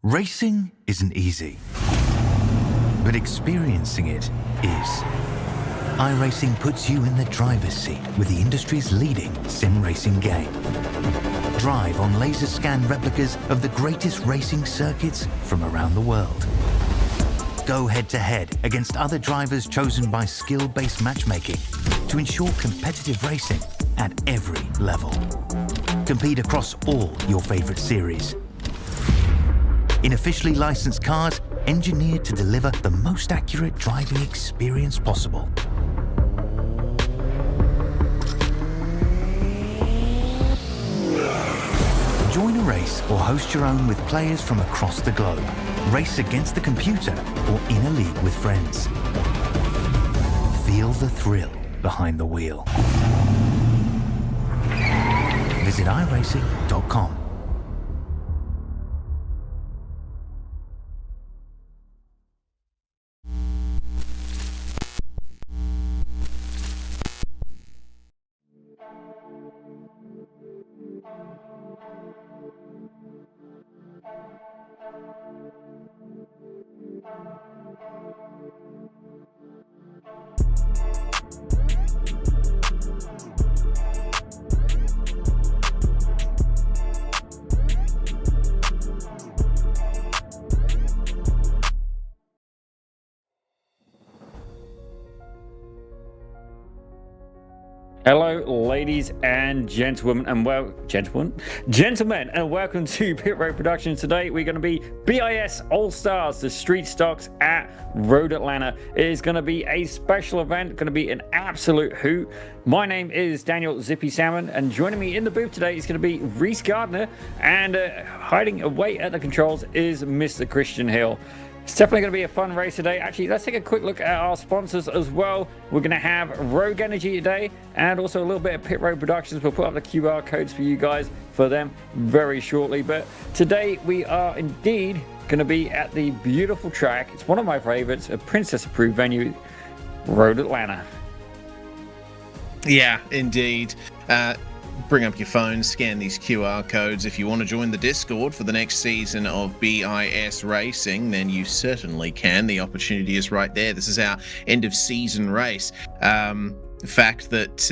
Racing isn't easy, but experiencing it is. iRacing puts you in the driver's seat with the industry's leading sim racing game. Drive on laser scan replicas of the greatest racing circuits from around the world. Go head-to-head against other drivers chosen by skill-based matchmaking to ensure competitive racing at every level. Compete across all your favorite series. In officially licensed cars, engineered to deliver the most accurate driving experience possible. Join a race or host your own with players from across the globe. Race against the computer or in a league with friends. Feel the thrill behind the wheel. Visit iRacing.com. Hello, ladies and gentlemen, and gentlemen, and welcome to Pit Road Productions. Today we're going to be BiS All Stars, the street stocks at Road Atlanta. It is going to be a special event, going to be an absolute hoot. My name is Daniel Zippy Salmon, and joining me in the booth today is going to be Reese Gardner, and hiding away at the controls is Mr. Christian Hill. It's definitely going to be a fun race today. Actually, let's take a quick look at our sponsors as well. We're going to have Rogue Energy today and also a little bit of Pit Road Productions. We'll put up the QR codes for you guys for them very shortly. But today we are indeed going to be at the beautiful track. It's one of my favorites, a princess approved venue, Road Atlanta. Yeah, indeed. Bring up your phone, scan these QR codes. If you want to join the Discord for the next season of BiS Racing, then you certainly can. The opportunity is right there. This is our end of season race. The fact that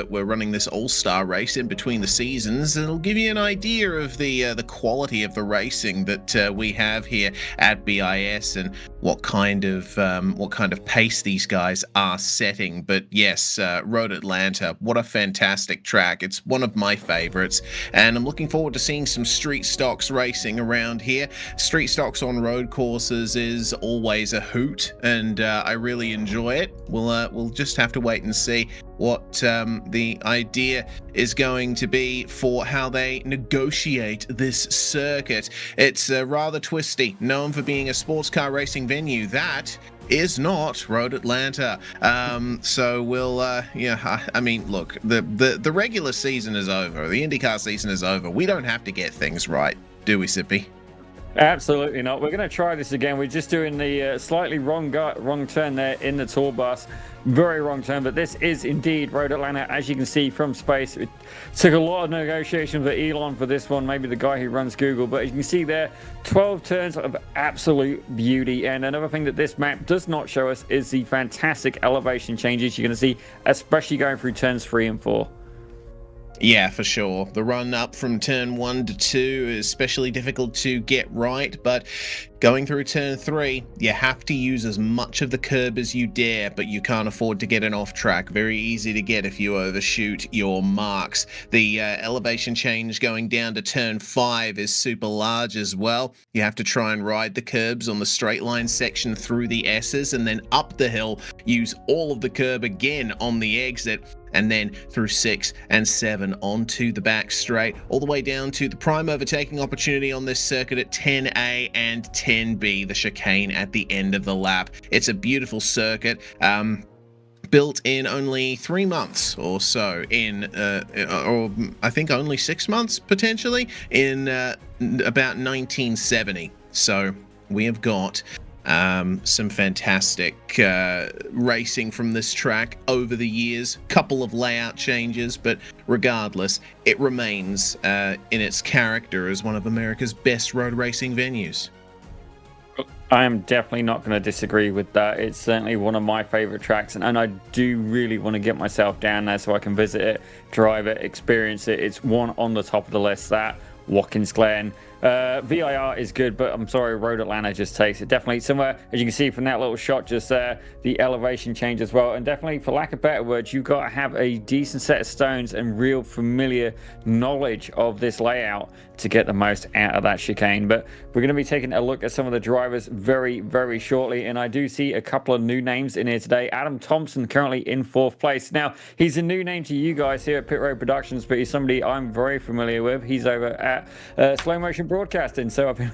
we're running this all-star race in between the seasons, it'll give you an idea of the quality of the racing that we have here at BiS and what kind of pace these guys are setting. But yes, Road Atlanta, what a fantastic track. It's one of my favorites, and I'm looking forward to seeing some street stocks racing around here. Street stocks on road courses is always a hoot, and I really enjoy it. We'll just have to wait and see what the idea is going to be for how they negotiate this circuit. It's rather twisty, known for being a sports car racing venue. That is not Road Atlanta. So we'll I mean, look, the regular season is over, the IndyCar season is over. We don't have to get things right, do we, Sippy? Absolutely not. We're going to try this again. We're just doing the slightly wrong turn there in the tour bus. Very wrong turn, but this is indeed Road Atlanta, as you can see from space. It took a lot of negotiation for Elon for this one, maybe the guy who runs Google, but as you can see there, 12 turns of absolute beauty. And another thing that this map does not show us is the fantastic elevation changes you're going to see, especially going through turns 3 and 4. Yeah, for sure. The run up from turn 1 to 2 is especially difficult to get right, but going through turn 3, you have to use as much of the curb as you dare, but you can't afford to get an off track. Very easy to get if you overshoot your marks. The elevation change going down to turn 5 is super large as well. You have to try and ride the curbs on the straight line section through the S's, and then up the hill, use all of the curb again on the exit, and then through 6 and 7 onto the back straight, all the way down to the prime overtaking opportunity on this circuit at 10A and 10B, the chicane at the end of the lap. It's a beautiful circuit. Built in only 3 months or so or I think only 6 months potentially in about 1970. So we have got Some fantastic racing from this track over the years. Couple of layout changes, but regardless, it remains in its character as one of America's best road racing venues. I am definitely not going to disagree with that. It's certainly one of my favorite tracks, and I do really want to get myself down there so I can visit it, drive it, experience it. It's one on the top of the list, that Watkins Glen. VIR is good, but I'm sorry, Road Atlanta just takes it. Definitely somewhere, as you can see from that little shot just there, the elevation change as well. And definitely, for lack of better words, you've got to have a decent set of stones and real familiar knowledge of this layout to get the most out of that chicane. But we're going to be taking a look at some of the drivers very, very shortly. And I do see a couple of new names in here today. Adam Thompson currently in 4th place. Now, he's a new name to you guys here at Pit Road Productions, but he's somebody I'm very familiar with. He's over at Slow Motion Broadcasting, so I've been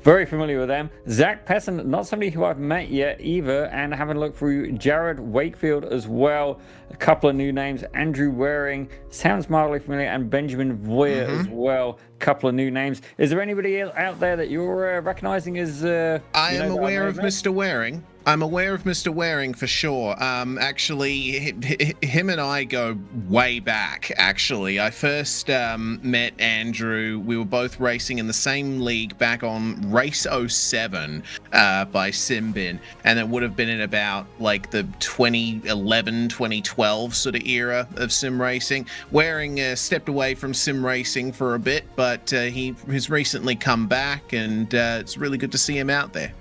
very familiar with them. Zach Pesson, not somebody who I've met yet either, and having a look through Jared Wakefield as well. A couple of new names. Andrew Waring sounds mildly familiar, and Benjamin Voyer as well. Couple of new names. Is there anybody out there that you're recognizing as I am aware of Mr. Waring. I'm aware of Mr. Waring for sure. Actually, him and I go way back, actually. I first met Andrew. We were both racing in the same league back on Race 07 by Simbin. And it would have been in about like the 2011, 2012 sort of era of sim racing. Waring stepped away from sim racing for a bit, but he has recently come back, and it's really good to see him out there.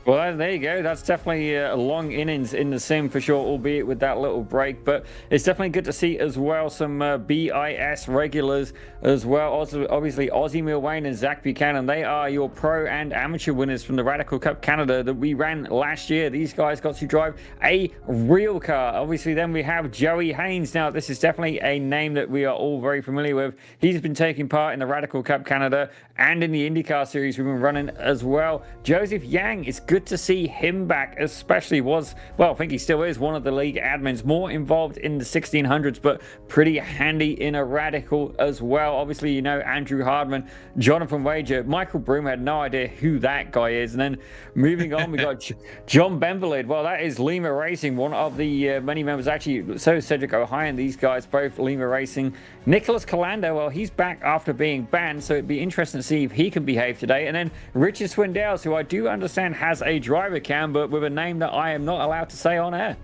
Well, there you go. That's definitely a long innings in the sim for sure, albeit with that little break. But it's definitely good to see as well some BiS regulars as well. Also, obviously, Ozzy Milwain and Zach Buchanan. They are your pro and amateur winners from the Radical Cup Canada that we ran last year. These guys got to drive a real car. Obviously, then we have Joey Haynes. Now, this is definitely a name that we are all very familiar with. He's been taking part in the Radical Cup Canada and in the IndyCar series we've been running as well. Joseph Yang, it's good to see him back, especially I think he still is one of the league admins, more involved in the 1600s, but pretty handy in a Radical as well. Obviously, you know, Andrew Hardman, Jonathan Wager, Michael Broom, had no idea who that guy is. And then moving on, we got John Benvalid. Well, that is Lima Racing, one of the many members, actually. So Cedric O'Hyan, these guys, both Lima Racing. Nicholas Calando, well, he's back after being banned, so it'd be interesting to see if he can behave today. And then Richard Swindells, who I do understand has a driver cam, but with a name that I am not allowed to say on air.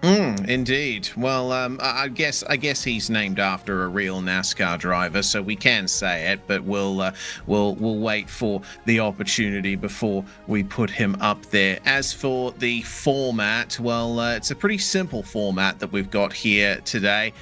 Indeed. Well, I guess he's named after a real NASCAR driver, so we can say it, but we'll wait for the opportunity before we put him up there. As for the format, well, it's a pretty simple format that we've got here today.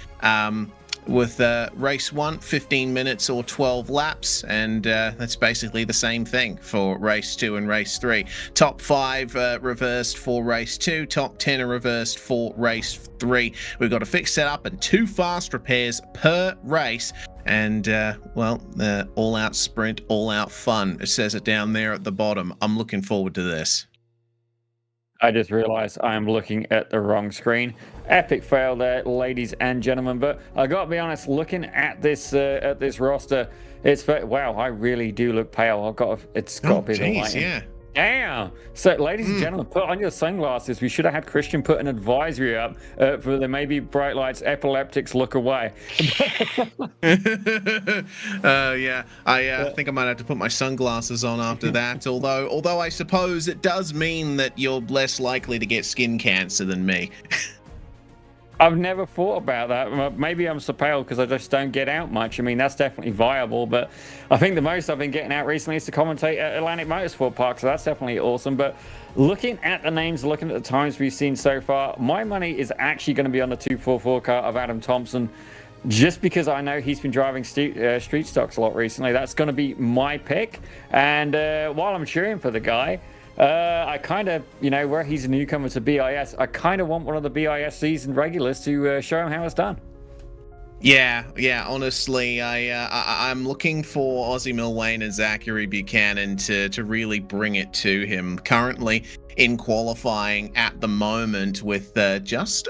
With race 1, 15 minutes or 12 laps, and that's basically the same thing for race 2 and race 3. Top 5 reversed for race 2, top 10 are reversed for race 3. We've got a fixed setup and 2 fast repairs per race, and all-out sprint, all-out fun. It says it down there at the bottom. I'm looking forward to this. I just realized I'm looking at the wrong screen. Epic fail there, ladies and gentlemen. But I gotta be honest, looking at this roster, wow, I really do look pale. It's got to be the lighting. Yeah. Damn. So, ladies and gentlemen, put on your sunglasses. We should have had Christian put an advisory up for the maybe bright lights, epileptics, look away. Yeah, I think I might have to put my sunglasses on after that. Although I suppose it does mean that you're less likely to get skin cancer than me. I've never thought about that. Maybe I'm so pale because I just don't get out much. I mean, that's definitely viable, but I think the most I've been getting out recently is to commentate at Atlantic Motorsport Park, so that's definitely awesome. But looking at the names, looking at the times we've seen so far, my money is actually going to be on the 244 car of Adam Thompson, just because I know he's been driving street stocks a lot recently. That's going to be my pick. And while I'm cheering for the guy, I kind of, where he's a newcomer to BiS, I kind of want one of the BiS season regulars to show him how it's done. Yeah. Honestly, I'm looking for Ozzy Milwain and Zachary Buchanan to really bring it to him. Currently in qualifying at the moment with just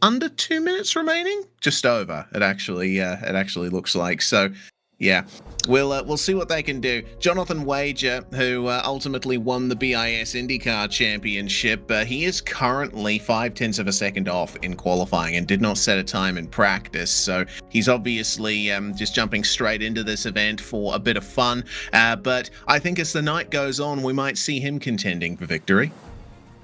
under 2 minutes remaining. Just over. It actually looks like so. Yeah, we'll see what they can do. Jonathan Wager, who ultimately won the BiS IndyCar Championship, he is currently 0.5 of a second off in qualifying and did not set a time in practice. So he's obviously just jumping straight into this event for a bit of fun. But I think as the night goes on, we might see him contending for victory.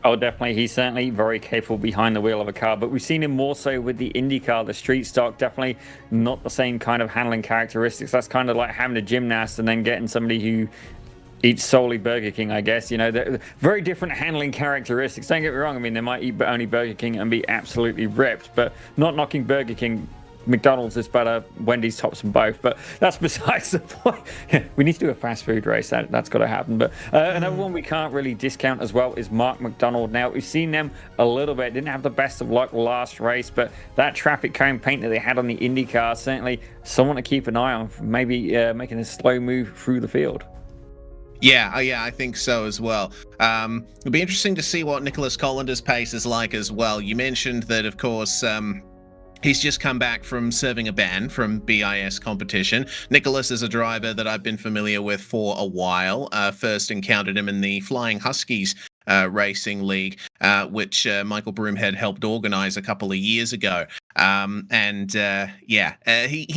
Oh, definitely. He's certainly very capable behind the wheel of a car, but we've seen him more so with the IndyCar, the street stock. Definitely not the same kind of handling characteristics. That's kind of like having a gymnast and then getting somebody who eats solely Burger King, I guess. You know, they're very different handling characteristics. Don't get me wrong. I mean, they might eat only Burger King and be absolutely ripped, but not knocking Burger King. McDonald's is better, Wendy's tops them both, but that's besides the point. We need to do a fast food race. That's got to happen. But another one we can't really discount as well is Mark McDonald. Now, we've seen them a little bit. Didn't have the best of luck last race, but that traffic cone paint that they had on the IndyCar, certainly someone to keep an eye on, maybe making a slow move through the field. Yeah, I think so as well. It'll be interesting to see what Nicholas Collander's pace is like as well. You mentioned that, of course, he's just come back from serving a ban from BiS competition. Nicholas is a driver that I've been familiar with for a while. First encountered him in the Flying Huskies Racing League, which Michael Broomhead helped organize a couple of years ago. He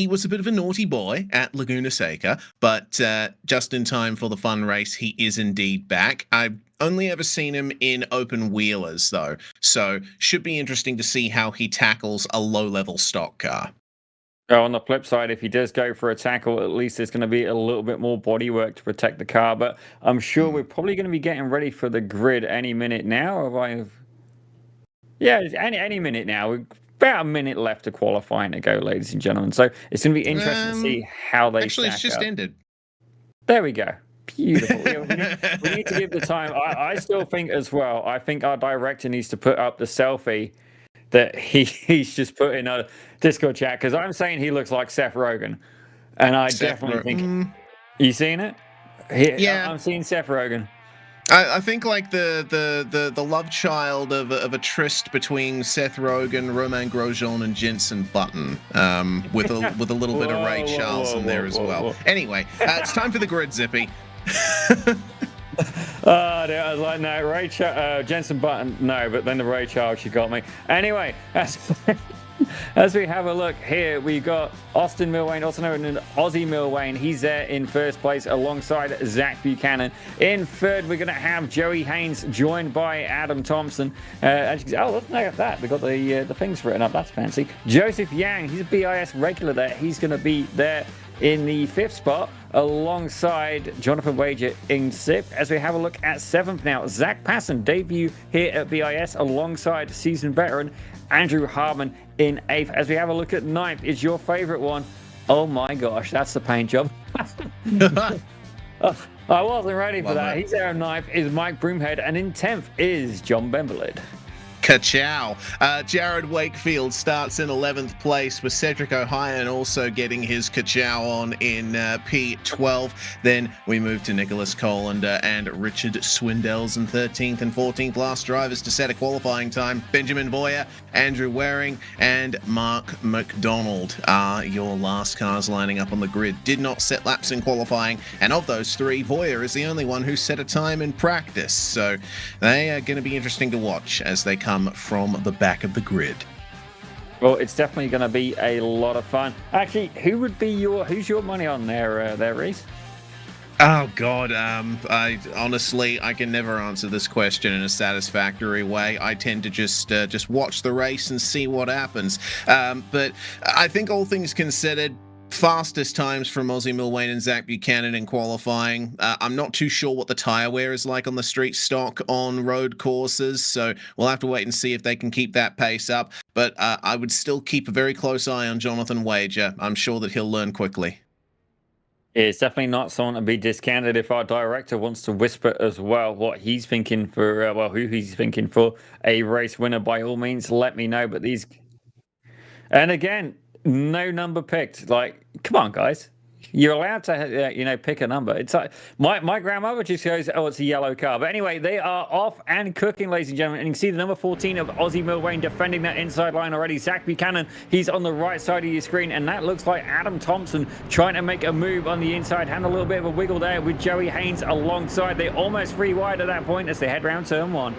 was a bit of a naughty boy at Laguna Seca, but just in time for the fun race, he is indeed back. I've only ever seen him in open wheelers, though, so should be interesting to see how he tackles a low-level stock car. On the flip side, if he does go for a tackle, at least there's going to be a little bit more bodywork to protect the car. But I'm sure we're probably going to be getting ready for the grid any minute now. Yeah, any minute now. About a minute left to qualifying to go, ladies and gentlemen. So it's going to be interesting to see how they actually, it's just up. ended. There we go. Beautiful. Yeah, we need to give the time. I still think as well, I think our director needs to put up the selfie that he's just put in a Discord chat, because I'm saying he looks like Seth Rogen. And I definitely think... You seen it? Yeah. I'm seeing Seth Rogen. I think like the love child of a tryst between Seth Rogen, Romain Grosjean, and Jenson Button, with a little bit of Ray Charles in there as well. Anyway, it's time for the grid, Zippy. I was like, no, Jenson Button, no, but then the Ray Charles, she got me. Anyway, as we have a look here, we got Austin Milwain, also known as Aussie Milwain. He's there in first place alongside Zach Buchanan. In third, we're going to have Joey Haynes, joined by Adam Thompson. As you can see, look at that. They've got the things written up. That's fancy. Joseph Yang, he's a BiS regular there. He's going to be there in the fifth spot alongside Jonathan Wager in sixth. As we have a look at seventh now, Zach Passon, debut here at BiS alongside seasoned veteran Andrew Harmon in eighth. As we have a look at ninth, is your favorite one. Oh my gosh, that's the paint job. I wasn't ready for that. He's there in ninth is Mike Broomhead, and in 10th is John Bemberlid. Ka-chow. Jared Wakefield starts in 11th place, with Cedric O'Hyan also getting his ka-chow on in P12. Then we move to Nicholas Colander and Richard Swindells in 13th and 14th. Last drivers to set a qualifying time: Benjamin Boyer, Andrew Waring, and Mark McDonald are your last cars lining up on the grid. Did not set laps in qualifying, and of those three, Boyer is the only one who set a time in practice. So they are going to be interesting to watch as they come from the back of the grid. Well, it's definitely going to be a lot of fun. Actually, who's your money on there, Reese? Oh God, I honestly can never answer this question in a satisfactory way. I tend to just watch the race and see what happens. But I think, all things considered, fastest times from Aussie Milwain and Zach Buchanan in qualifying. I'm not too sure what the tyre wear is like on the street stock on road courses, so we'll have to wait and see if they can keep that pace up. But I would still keep a very close eye on Jonathan Wager. I'm sure that he'll learn quickly. It's definitely not someone to be discounted. If our director wants to whisper as well what he's thinking for, who he's thinking for a race winner, by all means, let me know. But these, and again, no number picked. Like, come on, guys. You're allowed to, pick a number. It's like my grandmother just goes, "Oh, it's a yellow car." But anyway, they are off and cooking, ladies and gentlemen. And you can see the number 14 of Aussie Milwayne defending that inside line already. Zach Buchanan, he's on the right side of your screen, and that looks like Adam Thompson trying to make a move on the inside. Had a little bit of a wiggle there with Joey Haynes alongside. They're almost free wide at that point as they head round turn one.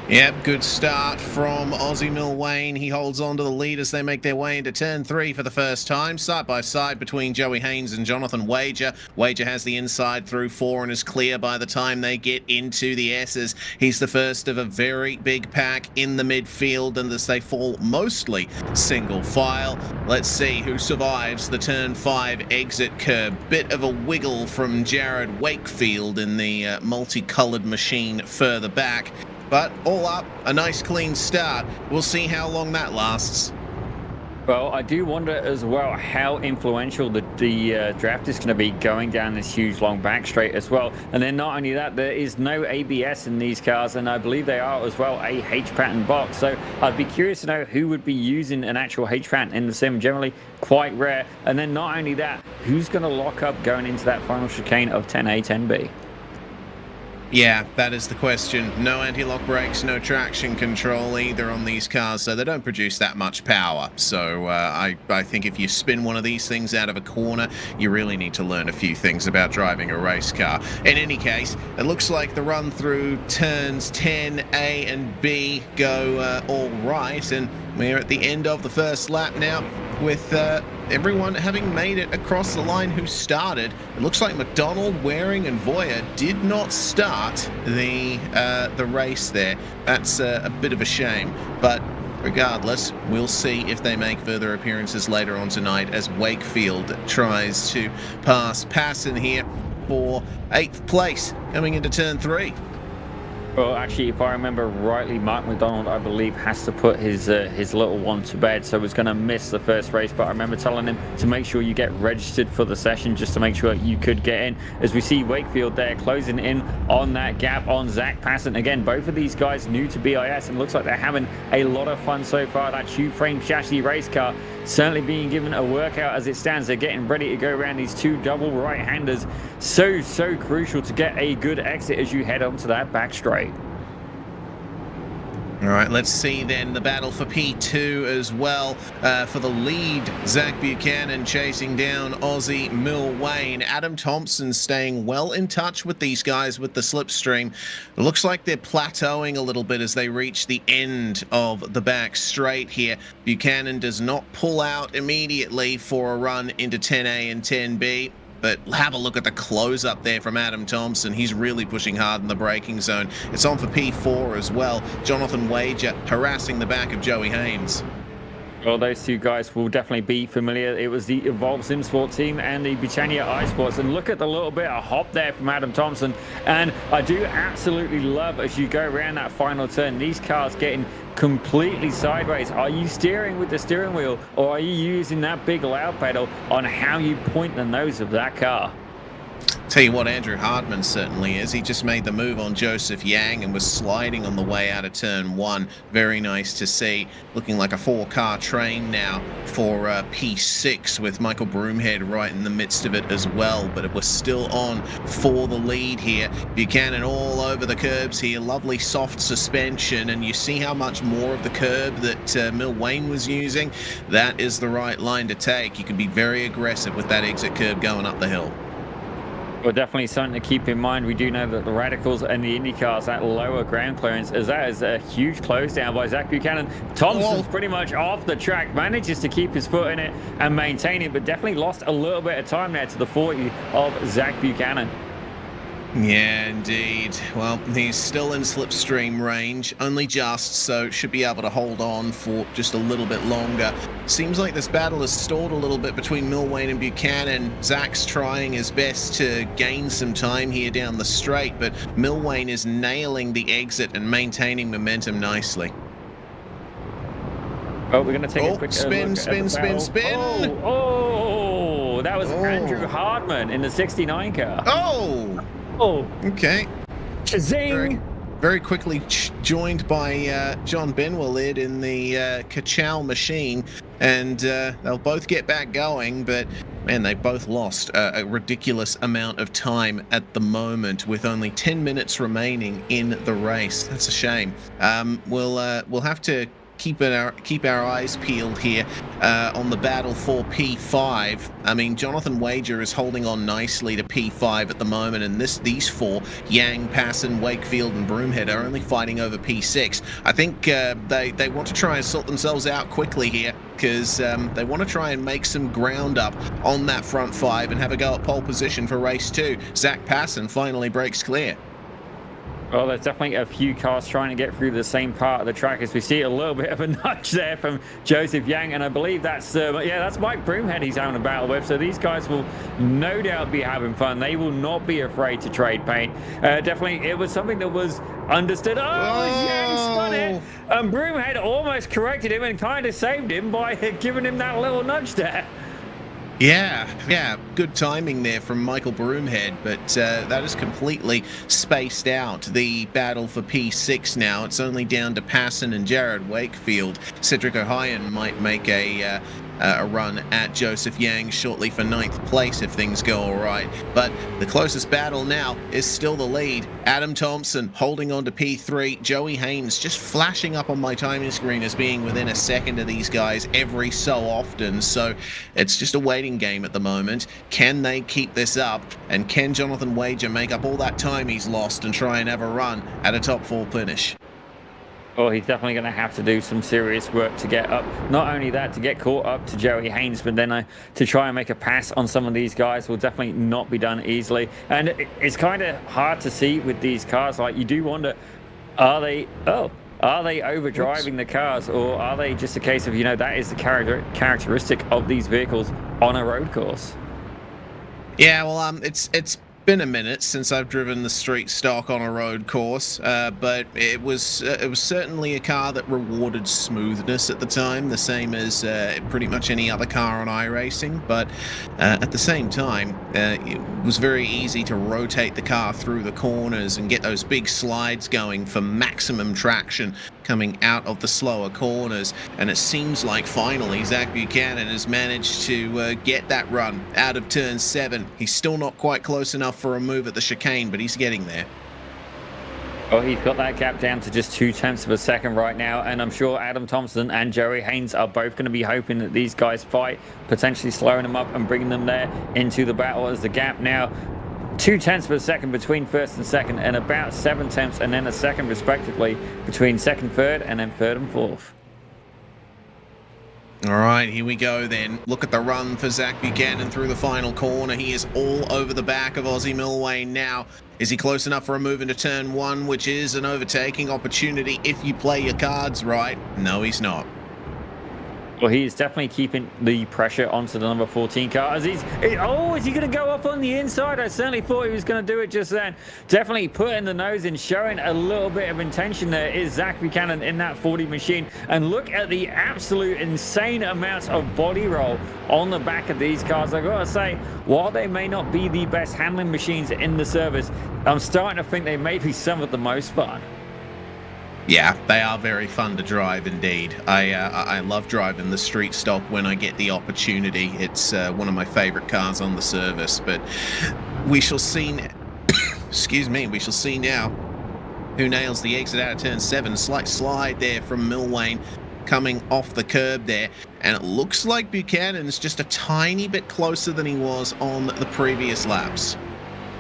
Yep, good start from Aussie Milwayne. He holds on to the lead as they make their way into turn 3 for the first time. Side by side between Joey Haynes and Jonathan Wager. Wager has the inside through 4 and is clear by the time they get into the S's. He's the first of a very big pack in the midfield, and as they fall mostly single file. Let's see who survives the turn 5 exit curb. Bit of a wiggle from Jared Wakefield in the multicolored machine further back. But all up, a nice clean start. We'll see how long that lasts. Well, I do wonder as well how influential the draft is going to be going down this huge long back straight as well. And then not only that, there is no ABS in these cars, and I believe they are as well a H-pattern box. So I'd be curious to know who would be using an actual H-pattern in the sim. Generally quite rare. And then not only that, who's going to lock up going into that final chicane of 10A, 10B? Yeah, that is the question. No anti-lock brakes, no traction control either on these cars, so they don't produce that much power. So I think if you spin one of these things out of a corner, you really need to learn a few things about driving a race car. In any case, it looks like the run through turns 10, A and B go all right, and we're at the end of the first lap now with everyone having made it across the line who started. It looks like McDonald, Waring and Voyer did not start the race there. That's a bit of a shame, but regardless, we'll see if they make further appearances later on tonight as Wakefield tries to pass Passon here for 8th place coming into turn 3. Well, actually, if I remember rightly, Mark McDonald, I believe, has to put his little one to bed, so he's going to miss the first race. But I remember telling him to make sure you get registered for the session just to make sure you could get in. As we see Wakefield there closing in on that gap on Zach Passon. Again, both of these guys new to BiS, and looks like they're having a lot of fun so far. That tube frame chassis race car certainly being given a workout as it stands. They're getting ready to go around these two double right-handers. So crucial to get a good exit as you head onto that back straight. All right, let's see then the battle for P2 as well. For the lead, Zach Buchanan chasing down Aussie Milwayne. Adam Thompson staying well in touch with these guys with the slipstream. It looks like they're plateauing a little bit as they reach the end of the back straight here. Buchanan does not pull out immediately for a run into 10A and 10B. But have a look at the close up there from Adam Thompson. He's really pushing hard in the braking zone. It's on for P4 as well. Jonathan Wager harassing the back of Joey Haynes. Well, those two guys will definitely be familiar. It was the Evolve SimSport team and the Britannia iSports. And look at the little bit of hop there from Adam Thompson. And I do absolutely love, as you go around that final turn, these cars getting completely sideways. Are you steering with the steering wheel, or are you using that big loud pedal on how you point the nose of that car? Tell you what, Andrew Hardman certainly is. He just made the move on Joseph Yang and was sliding on the way out of turn 1. Very nice to see. Looking like a 4-car train now for P6 with Michael Broomhead right in the midst of it as well. But it was still on for the lead here. Buchanan all over the curbs here. Lovely soft suspension, and you see how much more of the curb that Milwayne was using. That is the right line to take. You can be very aggressive with that exit curb going up the hill. Well, definitely something to keep in mind. We do know that the Radicals and the Indy cars at lower ground clearance, as that is a huge close down by Zach Buchanan. Thompson's pretty much off the track, manages to keep his foot in it and maintain it, but definitely lost a little bit of time there to the 40 of Zach Buchanan. Yeah, indeed. Well, he's still in slipstream range, only just, so should be able to hold on for just a little bit longer. Seems like this battle has stalled a little bit between Milwayne and Buchanan. Zach's trying his best to gain some time here down the straight, but Milwayne is nailing the exit and maintaining momentum nicely. Oh, we're going to take a quick spin. Oh, that was Andrew Hardman in the 69 car. Oh, okay. Shazing! very quickly joined by John Benwellid in the Kachow machine, and they'll both get back going, but man, they both lost a ridiculous amount of time at the moment with only 10 minutes remaining in the race. That's a shame. We'll have to keep our eyes peeled here on the battle for P5. I mean, Jonathan Wager is holding on nicely to P5 at the moment, and these four, Yang, Passon, Wakefield, and Broomhead, are only fighting over P6. I think they want to try and sort themselves out quickly here, because they want to try and make some ground up on that front five and have a go at pole position for race 2. Zach Passon finally breaks clear. Well, there's definitely a few cars trying to get through the same part of the track, as we see a little bit of a nudge there from Joseph Yang, and I believe that's that's Mike Broomhead he's having a battle with. So these guys will no doubt be having fun. They will not be afraid to trade paint. Definitely, it was something that was understood. Oh, Yang spun it, and Broomhead almost corrected him and kind of saved him by giving him that little nudge there. Yeah, good timing there from Michael Broomhead, but that is completely spaced out the battle for P6 now. It's only down to Passon and Jared Wakefield. Cedric O'Hyan might make a run at Joseph Yang shortly for 9th place if things go all right. But the closest battle now is still the lead. Adam Thompson holding on to P3. Joey Haynes just flashing up on my timing screen as being within a second of these guys every so often. So it's just a waiting game at the moment. Can they keep this up? And can Jonathan Wager make up all that time he's lost and try and have a run at a top 4 finish? Well, he's definitely going to have to do some serious work to get up. Not only that, to get caught up to Joey Haynes, but then to try and make a pass on some of these guys will definitely not be done easily. And it's kind of hard to see with these cars. Like, you do wonder, are they overdriving the cars, or are they just a case of, that is the characteristic of these vehicles on a road course? Yeah, well, it's been a minute since I've driven the street stock on a road course, but it was certainly a car that rewarded smoothness at the time, the same as pretty much any other car on iRacing. But at the same time, it was very easy to rotate the car through the corners and get those big slides going for maximum traction coming out of the slower corners. And it seems like finally Zach Buchanan has managed to get that run out of turn 7. He's still not quite close enough for a move at the chicane, but he's getting there. Well, he's got that gap down to just 0.2 of a second right now, and I'm sure Adam Thompson and Joey Haynes are both going to be hoping that these guys fight, potentially slowing them up and bringing them there into the battle, as the gap now 0.2 of a second between first and second, and about 0.7 and then a second respectively between second, third, and then third and fourth. All right, here we go then. Look at the run for Zach Buchanan through the final corner. He is all over the back of Aussie Milwayne now. Is he close enough for a move into turn 1, which is an overtaking opportunity if you play your cards right? No, he's not. Well, he's definitely keeping the pressure onto the number 14 car. Is he going to go up on the inside? I certainly thought he was going to do it just then. Definitely putting the nose in, showing a little bit of intention there is Zach Buchanan in that 40 machine. And look at the absolute insane amounts of body roll on the back of these cars. I've got to say, while they may not be the best handling machines in the service, I'm starting to think they may be some of the most fun. Yeah, they are very fun to drive indeed. I love driving the street stock when I get the opportunity. It's one of my favorite cars on the service, but we shall see excuse me, we shall see now who nails the exit out of turn 7. Slight slide there from Milwayne coming off the curb there, and it looks like Buchanan's just a tiny bit closer than he was on the previous laps.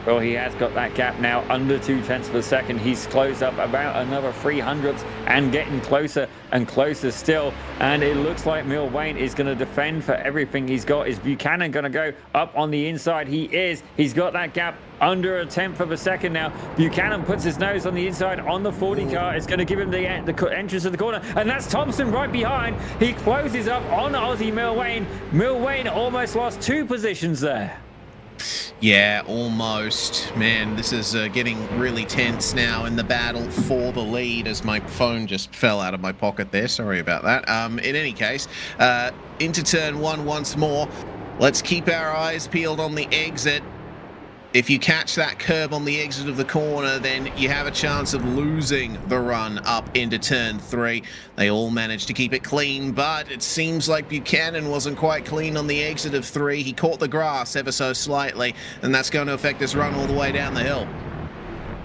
Well, he has got that gap now under 0.2 of a second. He's closed up about another 300ths and getting closer and closer still. And it looks like Milwayne is going to defend for everything he's got. Is Buchanan going to go up on the inside? He is. He's got that gap under 0.1 of a second now. Buchanan puts his nose on the inside on the 40 car. It's going to give him the entrance of the corner. And that's Thompson right behind. He closes up on Aussie Milwayne. Milwayne almost lost 2 positions there. Yeah, almost. Man, this is getting really tense now in the battle for the lead, as my phone just fell out of my pocket there. Sorry about that. In any case, into turn 1 once more. Let's keep our eyes peeled on the exit. If you catch that curb on the exit of the corner, then you have a chance of losing the run up into turn 3. They all managed to keep it clean, but it seems like Buchanan wasn't quite clean on the exit of 3. He caught the grass ever so slightly, and that's going to affect his run all the way down the hill.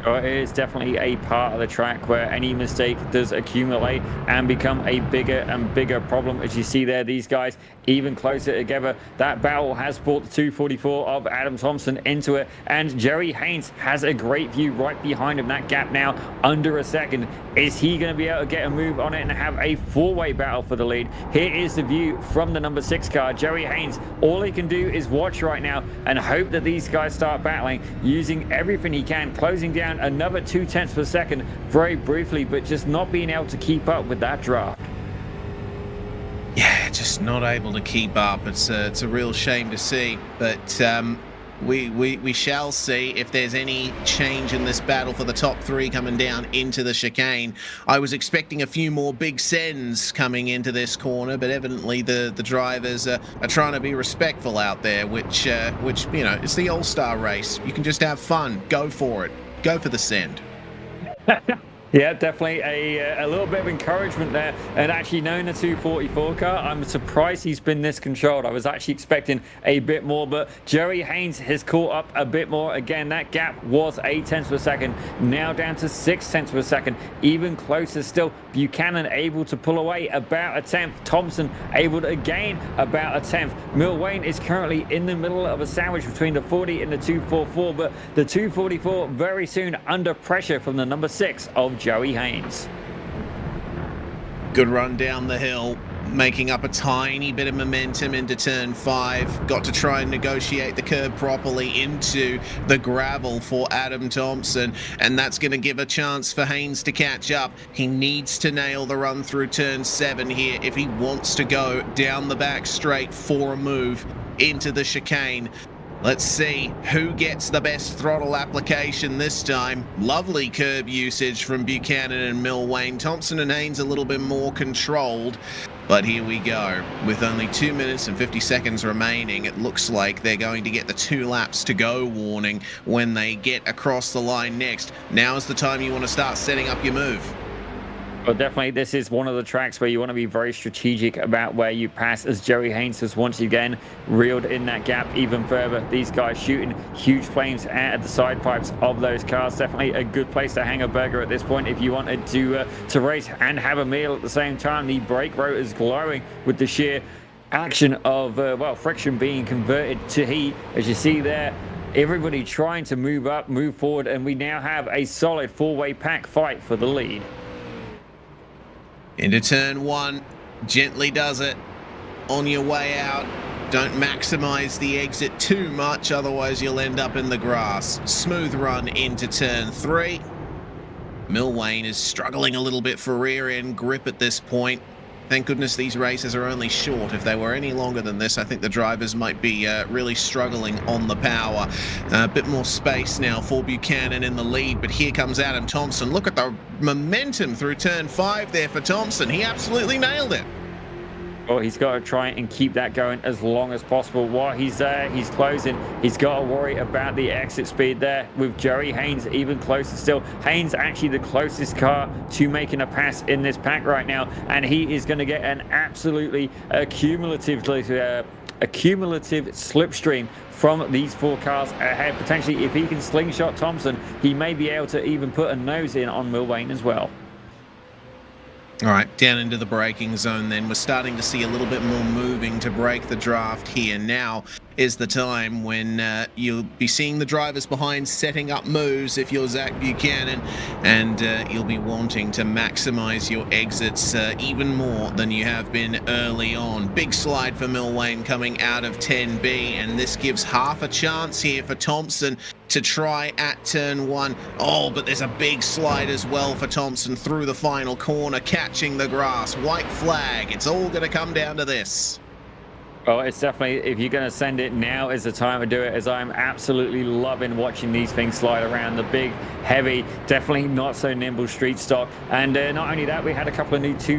It is definitely a part of the track where any mistake does accumulate and become a bigger and bigger problem. As you see there, these guys even closer together. That battle has brought the 244 of Adam Thompson into it, and Jerry Haynes has a great view right behind him. That gap now under a second. Is he going to be able to get a move on it and have a four-way battle for the lead? Here is the view from the number 6 car. Jerry Haynes, all he can do is watch right now and hope that these guys start battling, using everything he can, closing down another 0.2 per second very briefly, but just not being able to keep up with that draft. Yeah, just not able to keep up. It's a real shame to see, but we shall see if there's any change in this battle for the top 3 coming down into the chicane. I was expecting a few more big sends coming into this corner, but evidently the drivers are trying to be respectful out there, which you know, it's the All-Star race. You can just have fun. Go for it. Go for the send. Yeah, definitely a little bit of encouragement there. And actually, knowing the 244 car, I'm surprised he's been this controlled. I was actually expecting a bit more, but Jerry Haynes has caught up a bit more. Again, that gap was 0.8 per second, now down to 0.6 per second, even closer still. Buchanan able to pull away about 1/10. Thompson able to gain about 1/10. Milwayne is currently in the middle of a sandwich between the 40 and the 244, but the 244 very soon under pressure from the number 6 of Joey Haynes. Good run down the hill, making up a tiny bit of momentum into turn 5. Got to try and negotiate the curb properly into the gravel for Adam Thompson, and that's going to give a chance for Haynes to catch up. He needs to nail the run through turn 7 here if he wants to go down the back straight for a move into the chicane. Let's see who gets the best throttle application this time. Lovely curb usage from Buchanan and Milwayne. Thompson and Haynes a little bit more controlled. But here we go. With only 2 minutes and 50 seconds remaining, it looks like they're going to get the 2 laps to go warning when they get across the line next. Now is the time you want to start setting up your move. Well, definitely, this is one of the tracks where you want to be very strategic about where you pass, as Jerry Haynes has once again reeled in that gap even further. These guys shooting huge flames out of the side pipes of those cars. Definitely a good place to hang a burger at this point if you wanted to race and have a meal at the same time. The brake rotor is glowing with the sheer action of well, friction being converted to heat, as you see there. Everybody trying to move up, move forward, and we now have a solid 4-way pack fight for the lead. Into turn 1, gently does it. On your way out, don't maximize the exit too much, otherwise you'll end up in the grass. Smooth run into turn 3. Milwayne is struggling a little bit for rear end grip at this point. Thank goodness these races are only short. If they were any longer than this, I think the drivers might be really struggling on the power. A bit more space now for Buchanan in the lead, but here comes Adam Thompson. Look at the momentum through turn 5 there for Thompson. He absolutely nailed it. Well, he's got to try and keep that going as long as possible. While he's there, he's closing. He's got to worry about the exit speed there with Jerry Haynes even closer still. Haynes actually the closest car to making a pass in this pack right now, and he is going to get an absolutely cumulative slipstream from these 4 cars ahead. Potentially, if he can slingshot Thompson, he may be able to even put a nose in on Milwayne as well. All right, down into the braking zone then. We're starting to see a little bit more moving to break the draft here. Now is the time when you'll be seeing the drivers behind setting up moves if you're Zach Buchanan, and you'll be wanting to maximize your exits even more than you have been early on. Big slide for Milwayne coming out of 10B, and this gives half a chance here for Thompson to try at turn 1. Oh, but there's a big slide as well for Thompson through the final corner, catching the grass. White flag. It's all going to come down to this. Well, it's definitely, if you're going to send it, now is the time to do it, as I'm absolutely loving watching these things slide around. The big, heavy, definitely not so nimble street stock. And not only that, we had a couple of new two